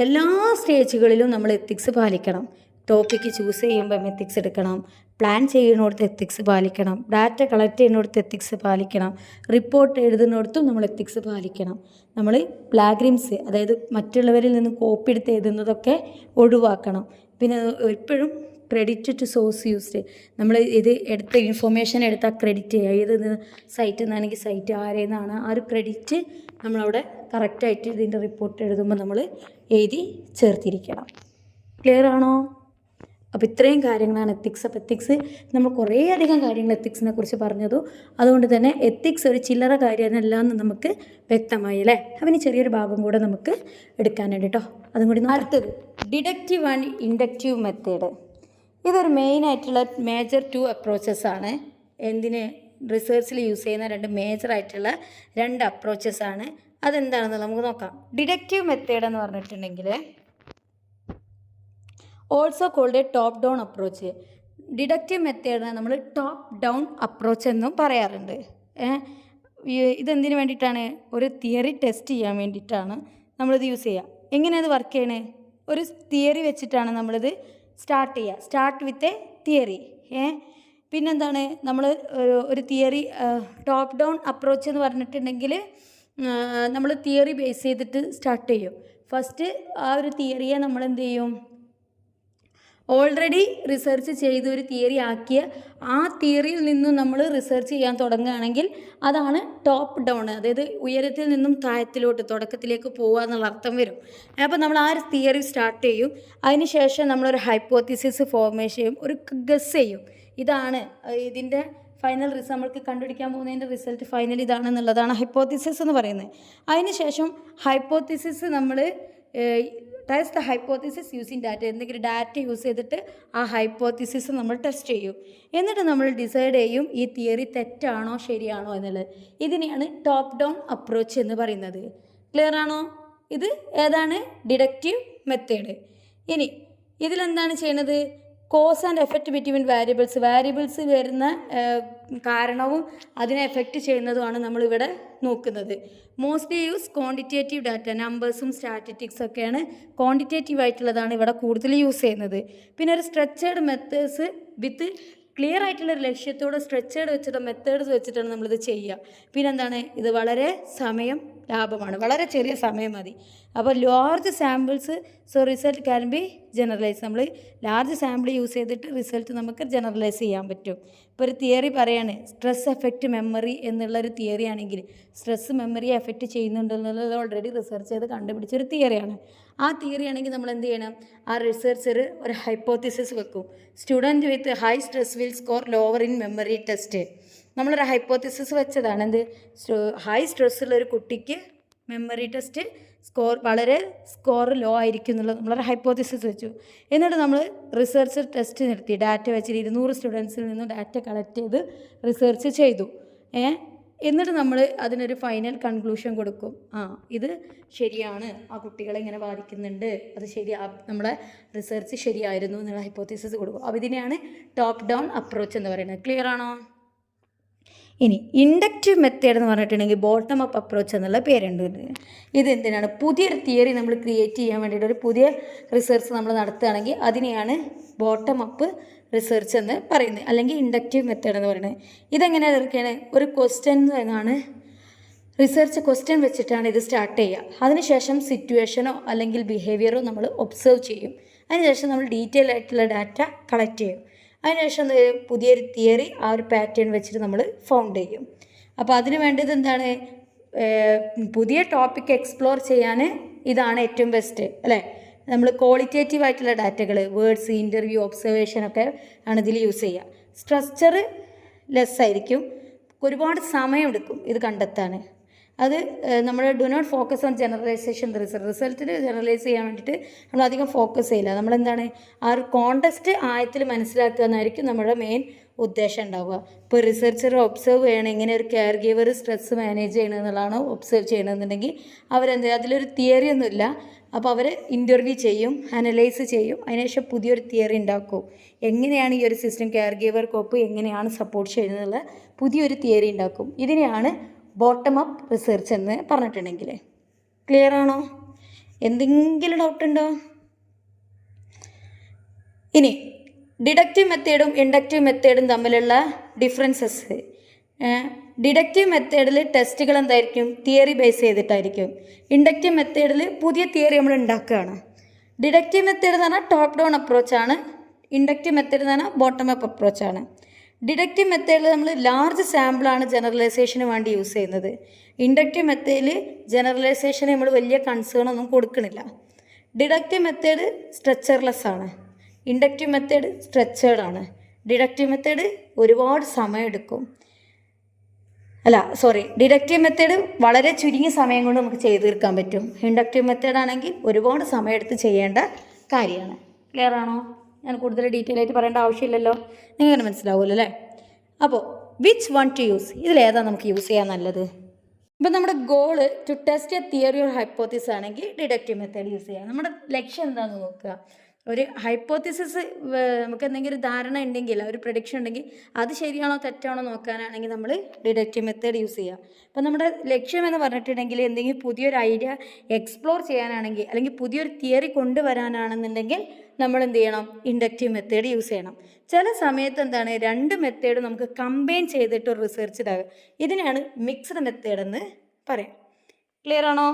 എല്ലാ സ്റ്റേജുകളിലും നമ്മൾ എത്തിക്സ് പാലിക്കണം. ടോപ്പിക്ക് ചൂസ് ചെയ്യുമ്പം എത്തിക്സ് എടുക്കണം, പ്ലാൻ ചെയ്യുന്നിടത്ത് എത്തിക്സ് പാലിക്കണം, ഡാറ്റ കളക്ട് ചെയ്യുന്നിടത്ത് എത്തിക്സ് പാലിക്കണം, റിപ്പോർട്ട് എഴുതുന്നിടത്തും നമ്മൾ എത്തിക്സ് പാലിക്കണം. നമ്മൾ പ്ലാഗ്രിംസ്, അതായത് മറ്റുള്ളവരിൽ നിന്ന് കോപ്പി എടുത്ത് എഴുതുന്നതൊക്കെ ഒഴിവാക്കണം. പിന്നെ എപ്പോഴും ക്രെഡിറ്റ് ടു സോഴ്സ് യൂസ്ഡ്. നമ്മൾ ഇത് എടുത്ത ഇൻഫോർമേഷൻ എടുത്താൽ ക്രെഡിറ്റ് ചെയ്യുക, ഏത് സൈറ്റിൽ നിന്നാണെങ്കിൽ സൈറ്റ് ആരെന്നാണ് ആ ഒരു ക്രെഡിറ്റ് നമ്മളവിടെ കറക്റ്റായിട്ട് ഇതിൻ്റെ റിപ്പോർട്ട് എഴുതുമ്പോൾ നമ്മൾ എഴുതി ചേർത്തിരിക്കണം. ക്ലിയർ ആണോ? അപ്പോൾ ഇത്രയും കാര്യങ്ങളാണ് എത്തിക്സ്. അപ്പോൾ എത്തിക്സ് നമ്മൾ കുറേ അധികം കാര്യങ്ങൾ എത്തിക്സിനെ കുറിച്ച് പറഞ്ഞതു, അതുകൊണ്ട് തന്നെ എത്തിക്സ് ഒരു ചില്ലറ കാര്യമല്ല എന്ന് നമുക്ക് വ്യക്തമായി അല്ലേ. അവന് ചെറിയൊരു ഭാഗം കൂടെ നമുക്ക് എടുക്കാനുണ്ട് കേട്ടോ, അതും കൂടി. അടുത്തത് ഡിഡക്റ്റീവ് ആൻഡ് ഇൻഡക്റ്റീവ് മെത്തേഡ്. ഇതൊരു മെയിനായിട്ടുള്ള മേജർ 2 അപ്രോച്ചസാണ്. എന്തിന്? റിസർച്ചിൽ യൂസ് ചെയ്യുന്ന 2 മേജറായിട്ടുള്ള 2 അപ്രോച്ചസാണ്. അതെന്താണെന്ന് നമുക്ക് നോക്കാം. ഡിഡക്റ്റീവ് മെത്തേഡ് എന്ന് പറഞ്ഞിട്ടുണ്ടെങ്കിൽ also called a top down approach. Deductive മെത്തേഡിനെ നമ്മൾ ടോപ്പ് ഡൗൺ അപ്രോച്ച് എന്നും പറയാറുണ്ട്. ഇതെന്തിനു വേണ്ടിയിട്ടാണ്? ഒരു തിയറി ടെസ്റ്റ് ചെയ്യാൻ വേണ്ടിയിട്ടാണ് നമ്മളിത് യൂസ് ചെയ്യുക. എങ്ങനെയത് വർക്ക് ചെയ്യണേ? ഒരു തിയറി വെച്ചിട്ടാണ് നമ്മളിത് സ്റ്റാർട്ട് ചെയ്യുക. Start with a theory. പിന്നെന്താണ്, നമ്മൾ ഒരു തിയറി ടോപ്പ് ഡൗൺ അപ്രോച്ച് എന്ന് പറഞ്ഞിട്ടുണ്ടെങ്കിൽ നമ്മൾ തിയറി ബേസ് ചെയ്തിട്ട് സ്റ്റാർട്ട് ചെയ്യും. ഫസ്റ്റ് ആ ഒരു തിയറിയെ നമ്മൾ എന്ത് ചെയ്യും, ഓൾറെഡി റിസർച്ച് ചെയ്ത് ഒരു തിയറി ആക്കിയ ആ തിയറിയിൽ നിന്നും നമ്മൾ റിസർച്ച് ചെയ്യാൻ തുടങ്ങുകയാണെങ്കിൽ അതാണ് ടോപ്പ് ഡൗൺ. അതായത് ഉയരത്തിൽ നിന്നും താഴത്തിലോട്ട് തുടക്കത്തിലേക്ക് പോകുക എന്നുള്ള അർത്ഥം വരും. അപ്പോൾ നമ്മൾ ആ ഒരു തിയറി സ്റ്റാർട്ട് ചെയ്യും. അതിന് ശേഷം നമ്മളൊരു ഹൈപ്പോത്തിസിസ് ഫോർമേഷൻ ചെയ്യും, ഒരു ഗസ് ചെയ്യും. ഇതാണ് ഇതിൻ്റെ ഫൈനൽ നമ്മൾക്ക് കണ്ടുപിടിക്കാൻ പോകുന്നതിൻ്റെ റിസൾട്ട് ഫൈനൽ ഇതാണെന്നുള്ളതാണ് ഹൈപ്പോത്തിസിസ് എന്ന് പറയുന്നത്. അതിന് ശേഷം ഹൈപ്പോത്തിസിസ് നമ്മൾ test the hypothesis using data. എന്തെങ്കിലും ഡാറ്റ യൂസ് ചെയ്തിട്ട് ആ ഹൈപ്പോത്തിസിസ് നമ്മൾ ടെസ്റ്റ് ചെയ്യും. എന്നിട്ട് നമ്മൾ ഡിസൈഡ് ചെയ്യും ഈ തിയറി തെറ്റാണോ ശരിയാണോ എന്നുള്ളത്. ഇതിനെയാണ് ടോപ്പ് ഡൗൺ അപ്രോച്ച് എന്ന് പറയുന്നത്. ക്ലിയർ ആണോ? ഇത് ഏതാണ്? Deductive method. ഇനി ഇതിലെന്താണ് ചെയ്യണത്? Cause and effect between variables വരുന്ന കാരണവും അതിനെ എഫക്റ്റ് ചെയ്യുന്നതുമാണ് നമ്മളിവിടെ നോക്കുന്നത്. മോസ്റ്റ്ലി യൂസ് ക്വാണ്ടിറ്റേറ്റീവ് ഡാറ്റ, നമ്പേഴ്സും സ്റ്റാറ്റിറ്റിക്സ് ഒക്കെയാണ് ക്വാണ്ടിറ്റേറ്റീവ് ആയിട്ടുള്ളതാണ് ഇവിടെ കൂടുതൽ യൂസ് ചെയ്യുന്നത്. പിന്നെ ഒരു സ്ട്രക്ചേർഡ് മെത്തേഡ്സ് വിത്ത് ക്ലിയർ ആയിട്ടുള്ളൊരു ലക്ഷ്യത്തോടെ സ്ട്രക്ചേർഡ് വെച്ചിട്ട് മെത്തേഡ്സ് വെച്ചിട്ടാണ് നമ്മളിത് ചെയ്യുക. പിന്നെ എന്താണ്, ഇത് വളരെ സമയം ലാഭമാണ്, വളരെ ചെറിയ സമയം മതി. അപ്പോൾ large samples, so result can be generalise. നമ്മൾ ലാർജ് സാമ്പിൾ യൂസ് ചെയ്തിട്ട് റിസൾട്ട് നമുക്ക് ജനറലൈസ് ചെയ്യാൻ പറ്റും. ഇപ്പോൾ ഒരു തിയറി പറയാണ്, സ്ട്രെസ് എഫക്റ്റ് മെമ്മറി എന്നുള്ളൊരു തിയറി ആണെങ്കിൽ സ്ട്രെസ് മെമ്മറിയെ എഫക്റ്റ് ചെയ്യുന്നുണ്ടെന്നുള്ളത് ഓൾറെഡി റിസർച്ച് ചെയ്ത് കണ്ടുപിടിച്ചൊരു തിയറിയാണ്. ആ തിയറി ആണെങ്കിൽ നമ്മൾ എന്ത് ചെയ്യണം, ആ റിസർച്ചർ ഒരു ഹൈപ്പോത്തിസിസ് വെക്കും. Student with high stress will score lower in memory test. നമ്മളൊരു ഹൈപ്പോത്തിസിസ് വെച്ചതാണ്, എന്ത്, ഹൈ സ്ട്രെസ്സുള്ള ഒരു കുട്ടിക്ക് മെമ്മറി ടെസ്റ്റ് വളരെ സ്കോർ ലോ ആയിരിക്കും എന്നുള്ളത് നമ്മളൊരു ഹൈപ്പോത്തിസിസ് വെച്ചു. എന്നിട്ട് നമ്മൾ റിസർച്ച് ടെസ്റ്റ് നടത്തി, ഡാറ്റ വെച്ചിട്ട് 200 സ്റ്റുഡൻസിൽ നിന്നും ഡാറ്റ കളക്ട് ചെയ്ത് റിസർച്ച് ചെയ്തു. എന്നിട്ട് നമ്മൾ അതിനൊരു ഫൈനൽ കൺക്ലൂഷൻ കൊടുക്കും. ഇത് ശരിയാണ്, ആ കുട്ടികളെ ഇങ്ങനെ ബാധിക്കുന്നുണ്ട്, അത് നമ്മളെ റിസർച്ച് ശരിയായിരുന്നു എന്നുള്ള ഹൈപ്പോത്തിസിസ് കൊടുക്കും. അപ്പോൾ ഇതിനെയാണ് ടോപ്പ് ഡൗൺ അപ്രോച്ച് എന്ന് പറയുന്നത്. ക്ലിയർ ആണോ? ഇനി ഇൻഡക്റ്റീവ് മെത്തേഡ് എന്ന് പറഞ്ഞിട്ടുണ്ടെങ്കിൽ ബോട്ടം അപ്പ് അപ്രോച്ച് എന്നുള്ള പേരുണ്ട്. ഇത് എന്തിനാണ്, പുതിയൊരു തിയറി നമ്മൾ ക്രിയേറ്റ് ചെയ്യാൻ വേണ്ടിയിട്ട് ഒരു പുതിയ റിസർച്ച് നമ്മൾ നടത്തുകയാണെങ്കിൽ അതിനെയാണ് ബോട്ടം അപ്പ് റിസർച്ച് എന്ന് പറയുന്നത്, അല്ലെങ്കിൽ ഇൻഡക്റ്റീവ് മെത്തേഡ് എന്ന് പറയുന്നത്. ഇതെങ്ങനെ തീർക്കുകയാണ്, ഒരു ക്വസ്റ്റ്യൻ എന്നാണ്, റിസർച്ച് ക്വസ്റ്റ്യൻ വെച്ചിട്ടാണ് ഇത് സ്റ്റാർട്ട് ചെയ്യുക. അതിനുശേഷം സിറ്റുവേഷനോ അല്ലെങ്കിൽ ബിഹേവിയറോ നമ്മൾ ഒബ്സർവ് ചെയ്യും. അതിനുശേഷം നമ്മൾ ഡീറ്റെയിൽ ആയിട്ടുള്ള ഡാറ്റ കളക്ട് ചെയ്യും. അതിനുശേഷം പുതിയൊരു തിയറി ആ ഒരു പാറ്റേൺ വെച്ചിട്ട് നമ്മൾ ഫൗണ്ട് ചെയ്യും. അപ്പോൾ അതിന് വേണ്ടത് എന്താണ്, പുതിയ ടോപ്പിക് എക്സ്പ്ലോർ ചെയ്യാൻ ഇതാണ് ഏറ്റവും ബെസ്റ്റ് അല്ലേ. നമ്മൾ ക്വാളിറ്റേറ്റീവ് ആയിട്ടുള്ള ഡാറ്റകൾ, വേർഡ്സ്, ഇൻ്റർവ്യൂ, ഒബ്സർവേഷനൊക്കെ ആണ് ഇതിൽ യൂസ് ചെയ്യുക. സ്ട്രക്ചർ ലെസ് ആയിരിക്കും, ഒരുപാട് സമയമെടുക്കും ഇത് കണ്ടെത്താൻ. അത് നമ്മൾ do not focus on generalization റിസൾട്ടിന് ജനറലൈസ് ചെയ്യാൻ വേണ്ടിയിട്ട് നമ്മൾ അധികം ഫോക്കസ് ചെയ്യില്ല. നമ്മളെന്താണ്, ആ ഒരു കോണ്ടെക്സ്റ്റ് ആഴത്തിൽ മനസ്സിലാക്കുക എന്നായിരിക്കും നമ്മുടെ മെയിൻ ഉദ്ദേശം ഉണ്ടാവുക. ഇപ്പോൾ റിസർച്ചർ ഒബ്സർവ് ചെയ്യണം, ഇങ്ങനെ ഒരു കെയർ ഗീവർ സ്ട്രെസ് മാനേജ് ചെയ്യണമെന്നുള്ളതാണോ ഒബ്സർവ് ചെയ്യണമെന്നുണ്ടെങ്കിൽ അവരെന്ത്, അതിലൊരു തിയറി ഒന്നുമില്ല. അപ്പോൾ അവർ ഇൻ്റർവ്യൂ ചെയ്യും, അനലൈസ് ചെയ്യും, അതിനുശേഷം പുതിയൊരു തിയറി ഉണ്ടാക്കും. എങ്ങനെയാണ് ഈ ഒരു സിസ്റ്റം കെയർ ഗീവർ കോപ്പ് എങ്ങനെയാണ് സപ്പോർട്ട് ചെയ്യുന്നതെന്നുള്ള പുതിയൊരു തിയറി ഉണ്ടാക്കും. ഇതിനെയാണ് ബോട്ടം അപ്പ് റിസർച്ച് എന്ന് പറഞ്ഞിട്ടുണ്ടെങ്കിൽ. ക്ലിയർ ആണോ? എന്തെങ്കിലും ഡൗട്ട് ഉണ്ടോ? ഇനി ഡിഡക്റ്റീവ് മെത്തേഡും ഇൻഡക്റ്റീവ് മെത്തേഡും തമ്മിലുള്ള ഡിഫറൻസസ്. ഡിഡക്റ്റീവ് മെത്തേഡിൽ ടെസ്റ്റുകൾ എന്തായിരിക്കും, തിയറി ബേസ് ചെയ്തിട്ടായിരിക്കും. ഇൻഡക്റ്റീവ് മെത്തേഡിൽ പുതിയ തിയറി നമ്മൾ ഉണ്ടാക്കുകയാണ്. ഡിഡക്റ്റീവ് മെത്തേഡ് എന്ന് പറഞ്ഞാൽ ടോപ്പ് ഡൗൺ അപ്രോച്ചാണ്, ഇൻഡക്റ്റീവ് മെത്തേഡ് എന്ന് പറഞ്ഞാൽ ബോട്ടം അപ്പ് അപ്രോച്ചാണ്. ഡിഡക്റ്റീവ് മെത്തേഡിൽ നമ്മൾ ലാർജ് സാമ്പിളാണ് ജനറലൈസേഷന് വേണ്ടി യൂസ് ചെയ്യുന്നത്. ഇൻഡക്റ്റീവ് മെത്തേഡിൽ ജനറലൈസേഷന് നമ്മൾ വലിയ കൺസേൺ ഒന്നും കൊടുക്കണില്ല. ഡിഡക്റ്റീവ് മെത്തേഡ് സ്ട്രക്ചർലെസ് ആണ്, ഇൻഡക്റ്റീവ് മെത്തേഡ് സ്ട്രക്ചേർഡ് ആണ്. ഡിഡക്റ്റീവ് മെത്തേഡ് ഒരുപാട് സമയമെടുക്കും, ഡിഡക്റ്റീവ് മെത്തേഡ് വളരെ ചുരുങ്ങിയ സമയം കൊണ്ട് നമുക്ക് ചെയ്തു തീർക്കാൻ പറ്റും. ഇൻഡക്റ്റീവ് മെത്തേഡ് ആണെങ്കിൽ ഒരുപാട് സമയമെടുത്ത് ചെയ്യേണ്ട കാര്യമാണ്. ക്ലിയർ ആണോ? ഞാൻ കൂടുതൽ ഡീറ്റെയിൽ ആയിട്ട് പറയേണ്ട ആവശ്യമില്ലല്ലോ, നിങ്ങൾക്ക് മനസ്സിലാവുമല്ലോ അല്ലേ. അപ്പോൾ വിച്ച് വൺ ടു യൂസ്, ഇതിലേതാണ് നമുക്ക് യൂസ് ചെയ്യാൻ നല്ലത്? ഇപ്പം നമ്മുടെ goal to test a theory or hypothesis ആണെങ്കിൽ ഡിഡക്റ്റീവ് മെത്തേഡ് യൂസ് ചെയ്യാം. നമ്മുടെ ലക്ഷ്യം എന്താണെന്ന് നോക്കുക. ഒരു ഹൈപ്പോത്തിസിസ് നമുക്ക് എന്തെങ്കിലും ധാരണ ഉണ്ടെങ്കിൽ, ഒരു പ്രഡിക്ഷൻ ഉണ്ടെങ്കിൽ അത് ശരിയാണോ തെറ്റാണോ നോക്കാനാണെങ്കിൽ നമ്മൾ ഡിഡക്റ്റീവ് മെത്തേഡ് യൂസ് ചെയ്യുക. അപ്പം നമ്മുടെ ലക്ഷ്യം എന്ന് പറഞ്ഞിട്ടുണ്ടെങ്കിൽ എന്തെങ്കിലും പുതിയൊരു ഐഡിയ എക്സ്പ്ലോർ ചെയ്യാനാണെങ്കിൽ, അല്ലെങ്കിൽ പുതിയൊരു തിയറി കൊണ്ടുവരാനാണെന്നുണ്ടെങ്കിൽ നമ്മൾ എന്ത് ചെയ്യണം, ഇൻഡക്റ്റീവ് മെത്തേഡ് യൂസ് ചെയ്യണം. ചില സമയത്ത് എന്താണ്, രണ്ട് മെത്തേഡ് നമുക്ക് കമ്പൈൻ ചെയ്തിട്ട് ഒരു റിസർച്ച് ഇതാകുക. ഇതിനാണ് മിക്സ്ഡ് മെത്തേഡ് എന്ന് പറയാം. ക്ലിയർ ആണോ?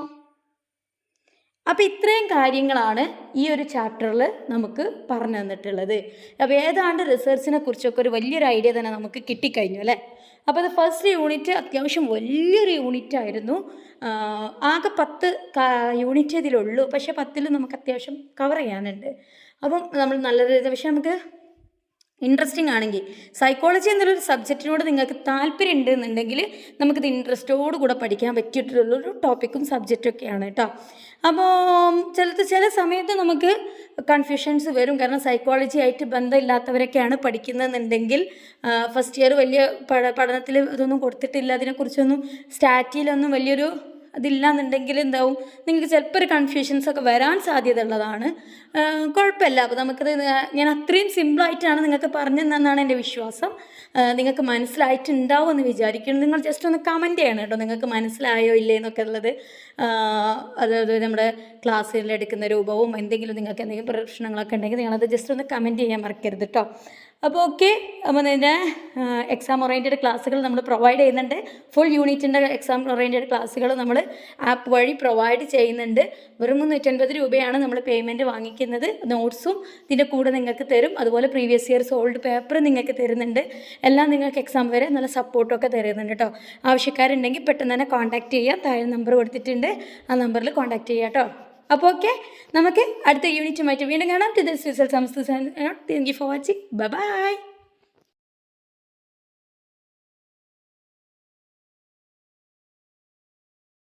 അപ്പോൾ ഇത്രയും കാര്യങ്ങളാണ് ഈ ഒരു ചാപ്റ്ററിൽ നമുക്ക് പറഞ്ഞു തന്നിട്ടുള്ളത്. അപ്പോൾ ഏതാണ്ട് റിസർച്ചിനെ കുറിച്ചൊക്കെ ഒരു വലിയൊരു ഐഡിയ തന്നെ നമുക്ക് കിട്ടിക്കഴിഞ്ഞു അല്ലേ. അപ്പോൾ അത് ഫസ്റ്റ് യൂണിറ്റ് അത്യാവശ്യം വലിയൊരു യൂണിറ്റ് ആയിരുന്നു. ആകെ 10 യൂണിറ്റ് ഇതിലുള്ളൂ, പക്ഷേ 10ൽ നമുക്ക് അത്യാവശ്യം കവർ ചെയ്യാനുണ്ട്. അപ്പം നമ്മൾ നല്ലൊരു പക്ഷേ നമുക്ക് ഇൻട്രസ്റ്റിംഗ് ആണെങ്കിൽ, സൈക്കോളജി എന്നുള്ളൊരു സബ്ജക്റ്റിനോട് നിങ്ങൾക്ക് താല്പര്യം ഉണ്ടെന്നുണ്ടെങ്കിൽ നമുക്കിത് ഇൻട്രസ്റ്റോട് കൂടെ പഠിക്കാൻ പറ്റിയിട്ടുള്ളൊരു ടോപ്പിക്കും സബ്ജക്റ്റും ഒക്കെയാണ് കേട്ടോ. അപ്പോൾ ചില സമയത്ത് നമുക്ക് കൺഫ്യൂഷൻസ് വരും, കാരണം സൈക്കോളജി ആയിട്ട് ബന്ധമില്ലാത്തവരൊക്കെയാണ് പഠിക്കുന്നതെന്നുണ്ടെങ്കിൽ ഫസ്റ്റ് ഇയർ വലിയ പഠനത്തിൽ ഇതൊന്നും കൊടുത്തിട്ടില്ല, അതിനെക്കുറിച്ചൊന്നും സ്റ്റാറ്റിയിലൊന്നും വലിയൊരു അതില്ലാന്നുണ്ടെങ്കിൽ എന്താവും, നിങ്ങൾക്ക് ചിലപ്പോൾ ഒരു കൺഫ്യൂഷൻസ് ഒക്കെ വരാൻ സാധ്യത ഉള്ളതാണ്. കുഴപ്പമില്ല. അപ്പോൾ നമുക്കത് ഞാൻ അത്രയും സിമ്പിളായിട്ടാണ് നിങ്ങൾക്ക് പറഞ്ഞു തന്നെന്നാണ് എൻ്റെ വിശ്വാസം. നിങ്ങൾക്ക് മനസ്സിലായിട്ടുണ്ടാവും എന്ന് വിചാരിക്കുന്നു. നിങ്ങൾ ജസ്റ്റ് ഒന്ന് കമൻറ്റ് ചെയ്യണം കേട്ടോ, നിങ്ങൾക്ക് മനസ്സിലായോ ഇല്ലേ എന്നൊക്കെ ഉള്ളത്. അതായത് നമ്മുടെ ക്ലാസ്സിൽ എടുക്കുന്ന രൂപവും എന്തെങ്കിലും നിങ്ങൾക്ക് എന്തെങ്കിലും പ്രശ്നങ്ങളൊക്കെ ഉണ്ടെങ്കിൽ നിങ്ങളത് ജസ്റ്റ് ഒന്ന് കമൻറ്റ് ചെയ്യാൻ മറക്കരുത് കേട്ടോ. അപ്പോൾ ഓക്കെ, അപ്പോൾ ഇതിൻ്റെ എക്സാം ഓറിയൻറ്റഡ് ക്ലാസ്സുകൾ നമ്മൾ പ്രൊവൈഡ് ചെയ്യുന്നുണ്ട്. ഫുൾ യൂണിറ്റിൻ്റെ എക്സാം ഓറിയൻറ്റഡ് ക്ലാസ്സുകൾ നമ്മൾ ആപ്പ് വഴി പ്രൊവൈഡ് ചെയ്യുന്നുണ്ട്. വെറും 350 രൂപയാണ് നമ്മൾ പേയ്മെൻറ്റ് വാങ്ങിക്കുന്നത്. നോട്ട്സും ഇതിൻ്റെ കൂടെ നിങ്ങൾക്ക് തരും. അതുപോലെ പ്രീവിയസ് ഇയർസ് ഓൾഡ് പേപ്പർ നിങ്ങൾക്ക് തരുന്നുണ്ട്. എല്ലാം നിങ്ങൾക്ക് എക്സാം വരെ നല്ല സപ്പോർട്ടൊക്കെ തരുന്നുണ്ട് കേട്ടോ. ആവശ്യക്കാരുണ്ടെങ്കിൽ പെട്ടെന്ന് തന്നെ കോൺടാക്റ്റ് ചെയ്യാം. താഴെ നമ്പർ കൊടുത്തിട്ടുണ്ട്, ആ നമ്പറിൽ കോൺടാക്റ്റ് ചെയ്യാം കേട്ടോ. അപ്പോൾ ഓക്കെ, നമുക്ക് അടുത്ത യൂണിറ്റുമായിട്ട് വീണ്ടും കാണാം. ദിസ് ഈസ് സംസ്കൃത. Thank you for watching. Bye bye.